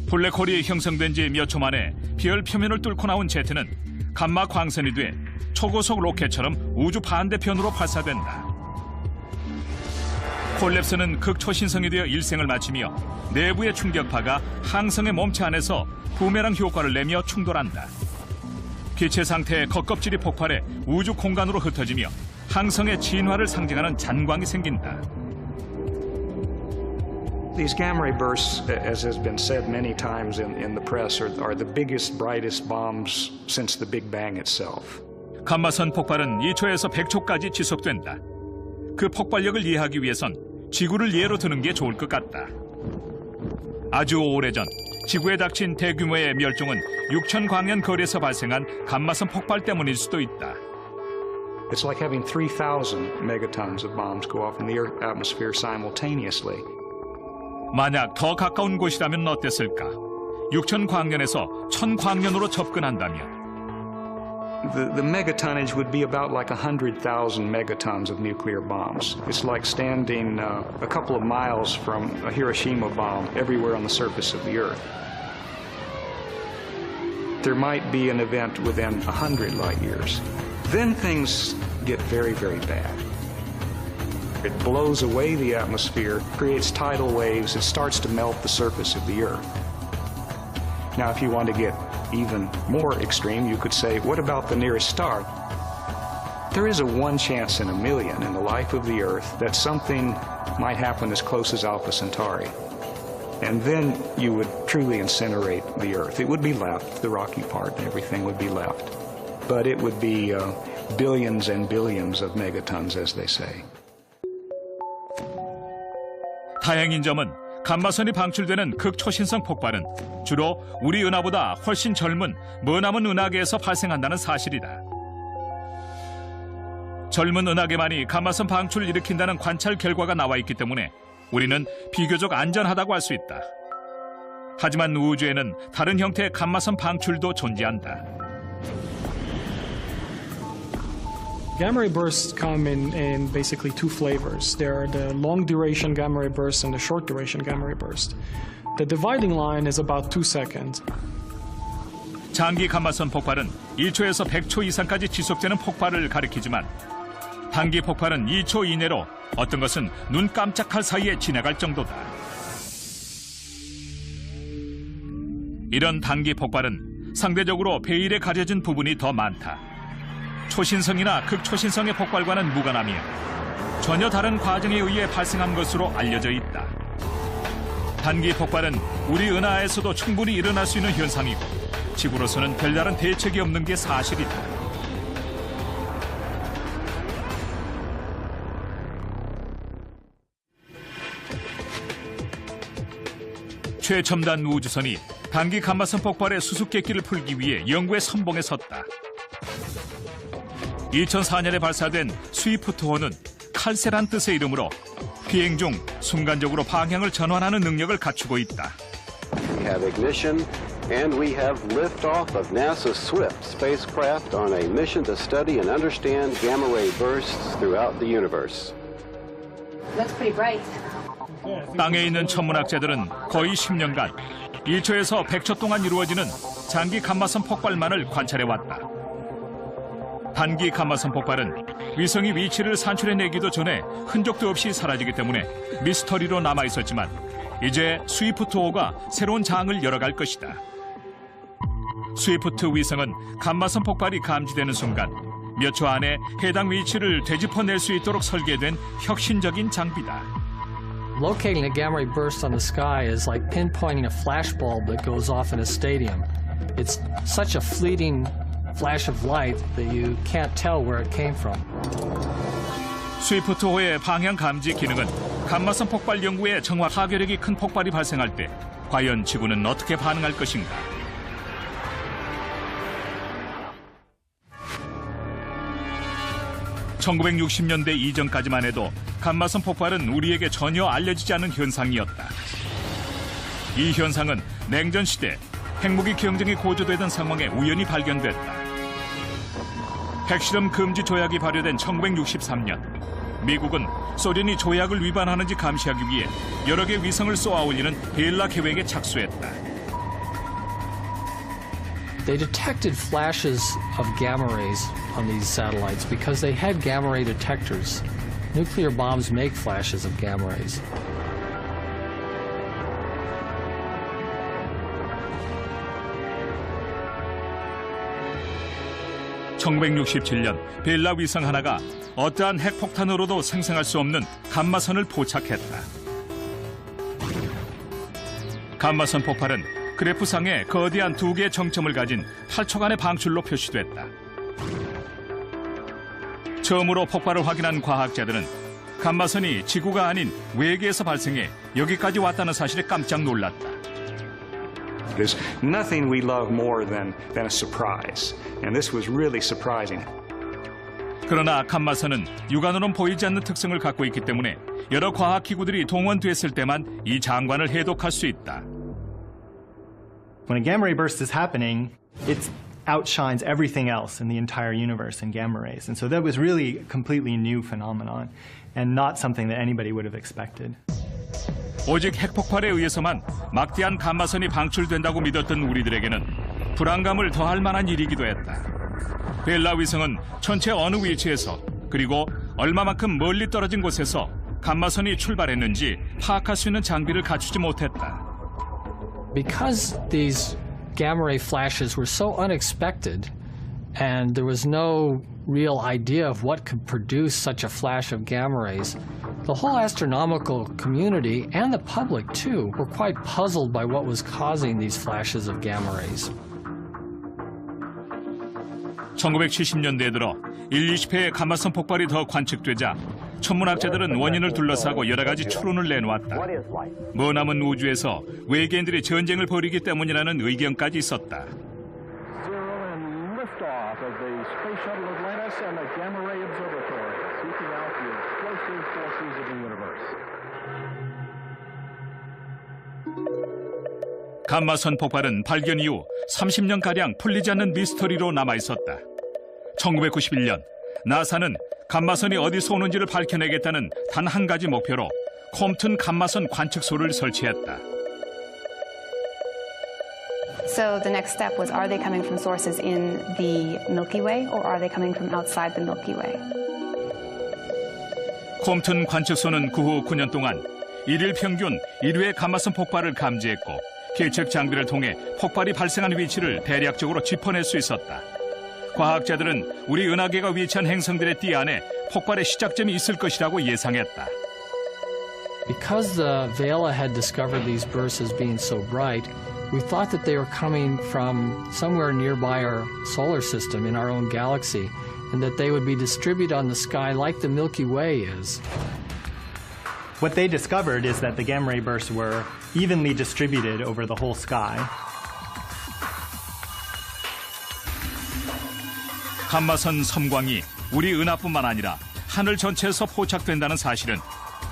블랙홀이 형성된 지 몇 초 만에 별 표면을 뚫고 나온 Z는 감마 광선이 돼 초고속 로켓처럼 우주 반대편으로 발사된다. 콜랩스는 극초신성이 되어 일생을 마치며 내부의 충격파가 항성의 몸체 안에서 부메랑 효과를 내며 충돌한다. 기체 상태의 겉껍질이 폭발해 우주 공간으로 흩어지며 항성의 진화를 상징하는 잔광이 생긴다. These gamma ray bursts, as has been said many times in the press, are the biggest, brightest bombs since the Big Bang itself. 감마선 폭발은 2초에서 100초까지 지속된다. 그 폭발력을 이해하기 위해선 지구를 예로 드는 게 좋을 것 같다. 아주 오래전 지구에 닥친 대규모의 멸종은 6천 광년 거리에서 발생한 감마선 폭발 때문일 수도 있다. It's like having 3,000 megatons of bombs go off in the Earth atmosphere simultaneously. 만약 더 가까운 곳이라면 어땠을까? 6천 광년에서 1,000 광년으로 접근한다면 the megatonnage would be about like 100,000 megatons of nuclear bombs. It's like standing a couple of miles from a Hiroshima bomb everywhere on the surface of the Earth. There might be an event within 100 light years. Then things get very, very bad. It blows away the atmosphere, creates tidal waves, it starts to melt the surface of the Earth. Now, if you want to get even more extreme, you could say, what about the nearest star? There is a 1 chance in a million in the life of the Earth that something might happen as close as Alpha Centauri. And then you would truly incinerate the Earth. It would be left, the rocky part and everything would be left. But it would be billions and billions of megatons, as they say. 다행인 점은 감마선이 방출되는 극초신성 폭발은 주로 우리 은하보다 훨씬 젊은 머나먼 은하계에서 발생한다는 사실이다. 젊은 은하계만이 감마선 방출을 일으킨다는 관찰 결과가 나와 있기 때문에 우리는 비교적 안전하다고 할 수 있다. 하지만 우주에는 다른 형태의 감마선 방출도 존재한다. Gamma ray bursts come in basically 2 flavors. They're the long duration gamma ray burst and the short duration gamma ray burst. The dividing line is about 2 seconds. 장기 감마선 폭발은 1초에서 100초 이상까지 지속되는 폭발을 가리키지만 단기 폭발은 2초 이내로 어떤 것은 눈 깜짝할 사이에 지나갈 정도다. 이런 단기 폭발은 상대적으로 베일에 가려진 부분이 더 많다. 초신성이나 극초신성의 폭발과는 무관하며 전혀 다른 과정에 의해 발생한 것으로 알려져 있다. 단기 폭발은 우리 은하에서도 충분히 일어날 수 있는 현상이고 지구로서는 별다른 대책이 없는 게 사실이다. 최첨단 우주선이 단기 감마선 폭발의 수수께끼를 풀기 위해 연구에 선봉에 섰다. 2004년에 발사된 스위프트호는 칼세란 뜻의 이름으로 비행 중 순간적으로 방향을 전환하는 능력을 갖추고 있다. We have ignition and we have liftoff of NASA SWIFT spacecraft on a mission to study and understand gamma ray bursts throughout the universe. Looks pretty bright. 땅에 있는 천문학자들은 거의 10년간 1초에서 100초 동안 이루어지는 장기 감마선 폭발만을 관찰해왔다. 단기 감마선 폭발은 위성이 위치를 산출해내기도 전에 흔적도 없이 사라지기 때문에 미스터리로 남아있었지만 이제 스위프트호가 새로운 장을 열어갈 것이다. 스위프트 위성은 감마선 폭발이 감지되는 순간 몇 초 안에 해당 위치를 되짚어낼 수 있도록 설계된 혁신적인 장비다. Locating a gamma ray burst on the sky is like pinpointing a flashbulb that goes off in a stadium. It's such a fleeting flash of light that you can't tell where it came from. 스위프트호의 방향 감지 기능은 감마선 폭발 연구에 정확 파괴력이 큰 폭발이 발생할 때 과연 지구는 어떻게 반응할 것인가? (1960년대) 이전까지만 해도 감마선 폭발은 우리에게 전혀 알려지지 않은 현상이었다. 이 현상은 냉전 시대 핵무기 경쟁이 고조되던 상황에 우연히 발견됐다. 핵실험 금지 조약이 발효된 1963년, 미국은 소련이 조약을 위반하는지 감시하기 위해 여러 개 위성을 쏘아 올리는 벨라 계획에 착수했다. They detected flashes of gamma rays on these satellites because they had gamma ray detectors. Nuclear bombs make flashes of gamma rays. (1967년) 벨라 위성 하나가 어떠한 핵폭탄으로도 생성할 수 없는 감마선을 포착했다. 감마선 폭발은 그래프상에 거대한 2개의 정점을 가진 8초간의 방출로 표시됐다. 처음으로 폭발을 확인한 과학자들은 감마선이 지구가 아닌 외계에서 발생해 여기까지 왔다는 사실에 깜짝 놀랐다. There's nothing we love more than a surprise, and this was really surprising. 그러나 감마선은 육안으로는 보이지 않는 특성을 갖고 있기 때문에 여러 과학기구들이 동원됐을 때만 이 장관을 해독할 수 있다. When a gamma ray burst is happening, it's outshines everything else in the entire universe in gamma rays. And so that was really a completely new phenomenon and not something that anybody would have expected. 오직 핵폭발에 의해서만 막대한 감마선이 방출된다고 믿었던 우리들에게는 불안감을 더할 만한 일이기도 했다. 벨라 위성은 전체 어느 위치에서 그리고 얼마만큼 멀리 떨어진 곳에서 감마선이 출발했는지 파악할 수 있는 장비를 갖추지 못했다. Because these gamma ray flashes were so unexpected and there was no real idea of what could produce such a flash of gamma rays, the whole astronomical community and the public too were quite puzzled by what was causing these flashes of gamma rays. 1970년대에 들어 1, 20회의 감마선 폭발이 더 관측되자 천문학자들은 원인을 둘러싸고 여러 가지 추론을 내놓았다. 머나먼 우주에서 외계인들이 전쟁을 벌이기 때문이라는 의견까지 있었다. Liftoff of the Space Shuttle Atlantis and the Gamma Ray Observatory, seeking out the explosive forces of the universe. 감마선 폭발은 발견 이후 30년가량 풀리지 않는 미스터리로 남아있었다. 1991년 나사는 감마선이 어디서 오는지를 밝혀내겠다는 단 한 가지 목표로 콤튼 감마선 관측소를 설치했다. So the next step was, are they coming from sources in the Milky Way or are they coming from outside the Milky Way? 콤튼 관측소는 그 후 9년 동안 일일 평균 1회의 감마선 폭발을 감지했고 계측 장비를 통해 폭발이 발생한 위치를 대략적으로 짚어낼 수 있었다. 과학자들은 우리 은하계가 위치한 행성들의 띠 안에 폭발의 시작점이 있을 것이라고 예상했다. Because the Vela had discovered these bursts as being so bright, we thought that they were coming from somewhere nearby our solar system in our own galaxy, and that they would be distributed on the sky like the Milky Way is. What they discovered is that the gamma ray bursts were evenly distributed over the whole sky. 감마선 섬광이 우리 은하뿐만 아니라 하늘 전체에서 포착된다는 사실은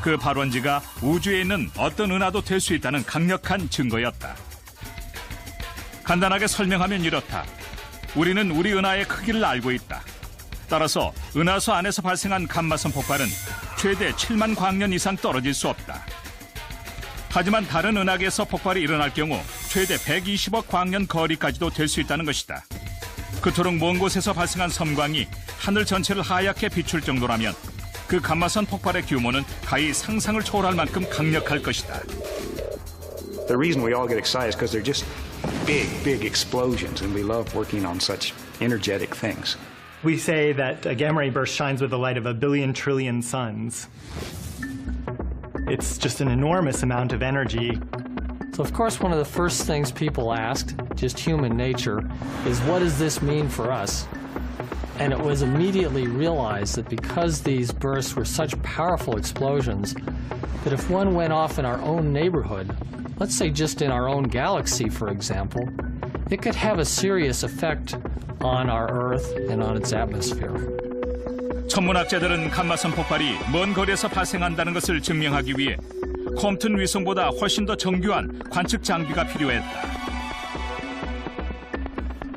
그 발원지가 우주에 있는 어떤 은하도 될 수 있다는 강력한 증거였다. 간단하게 설명하면 이렇다. 우리는 우리 은하의 크기를 알고 있다. 따라서 은하수 안에서 발생한 감마선 폭발은 최대 7만 광년 이상 떨어질 수 없다. 하지만 다른 은하계에서 폭발이 일어날 경우 최대 120억 광년 거리까지도 될 수 있다는 것이다. 그토록 먼 곳에서 발생한 섬광이 하늘 전체를 하얗게 비출 정도라면 그 감마선 폭발의 규모는 가히 상상을 초월할 만큼 강력할 것이다. The reason we all get excited is because they're just big explosions, and we love working on such energetic things. We say that a gamma ray burst shines with the light of 1 billion trillion suns. It's just an enormous amount of energy. So of course one of the first things people asked, just human nature, is what does this mean for us? And it was immediately realized that because these bursts were such powerful explosions, that if one went off in our own neighborhood, let's say just in our own galaxy, for example, it could have a serious effect on our Earth and on its atmosphere. 천문학자들은 감마선 폭발이 먼 거리에서 발생한다는 것을 증명하기 위해 콤튼 위성보다 훨씬 더 정교한 관측 장비가 필요했다.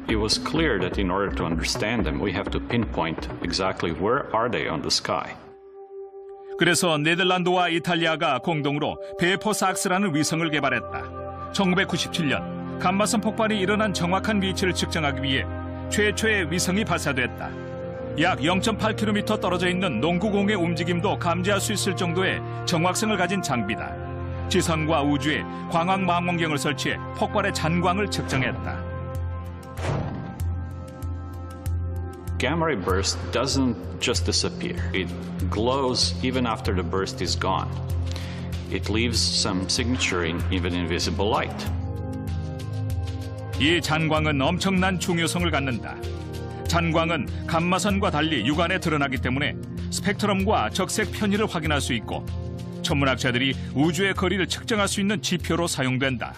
It was clear that in order to understand them, we have to pinpoint exactly where are they on the sky. 그래서 네덜란드와 이탈리아가 공동으로 베포삭스라는 위성을 개발했다. 1997년 감마선 폭발이 일어난 정확한 위치를 측정하기 위해 최초의 위성이 발사됐다. 약 0.8km 떨어져 있는 농구공의 움직임도 감지할 수 있을 정도의 정확성을 가진 장비다. 지상과 우주에 광학 망원경을 설치해 폭발의 잔광을 측정했다. Gamma ray burst doesn't just disappear. It glows even after the burst is gone. It leaves some signature in even invisible light. 이 잔광은 엄청난 중요성을 갖는다. 잔광은 감마선과 달리 육안에 드러나기 때문에 스펙트럼과 적색 편의를 확인할 수 있고 천문학자들이 우주의 거리를 측정할 수 있는 지표로 사용된다.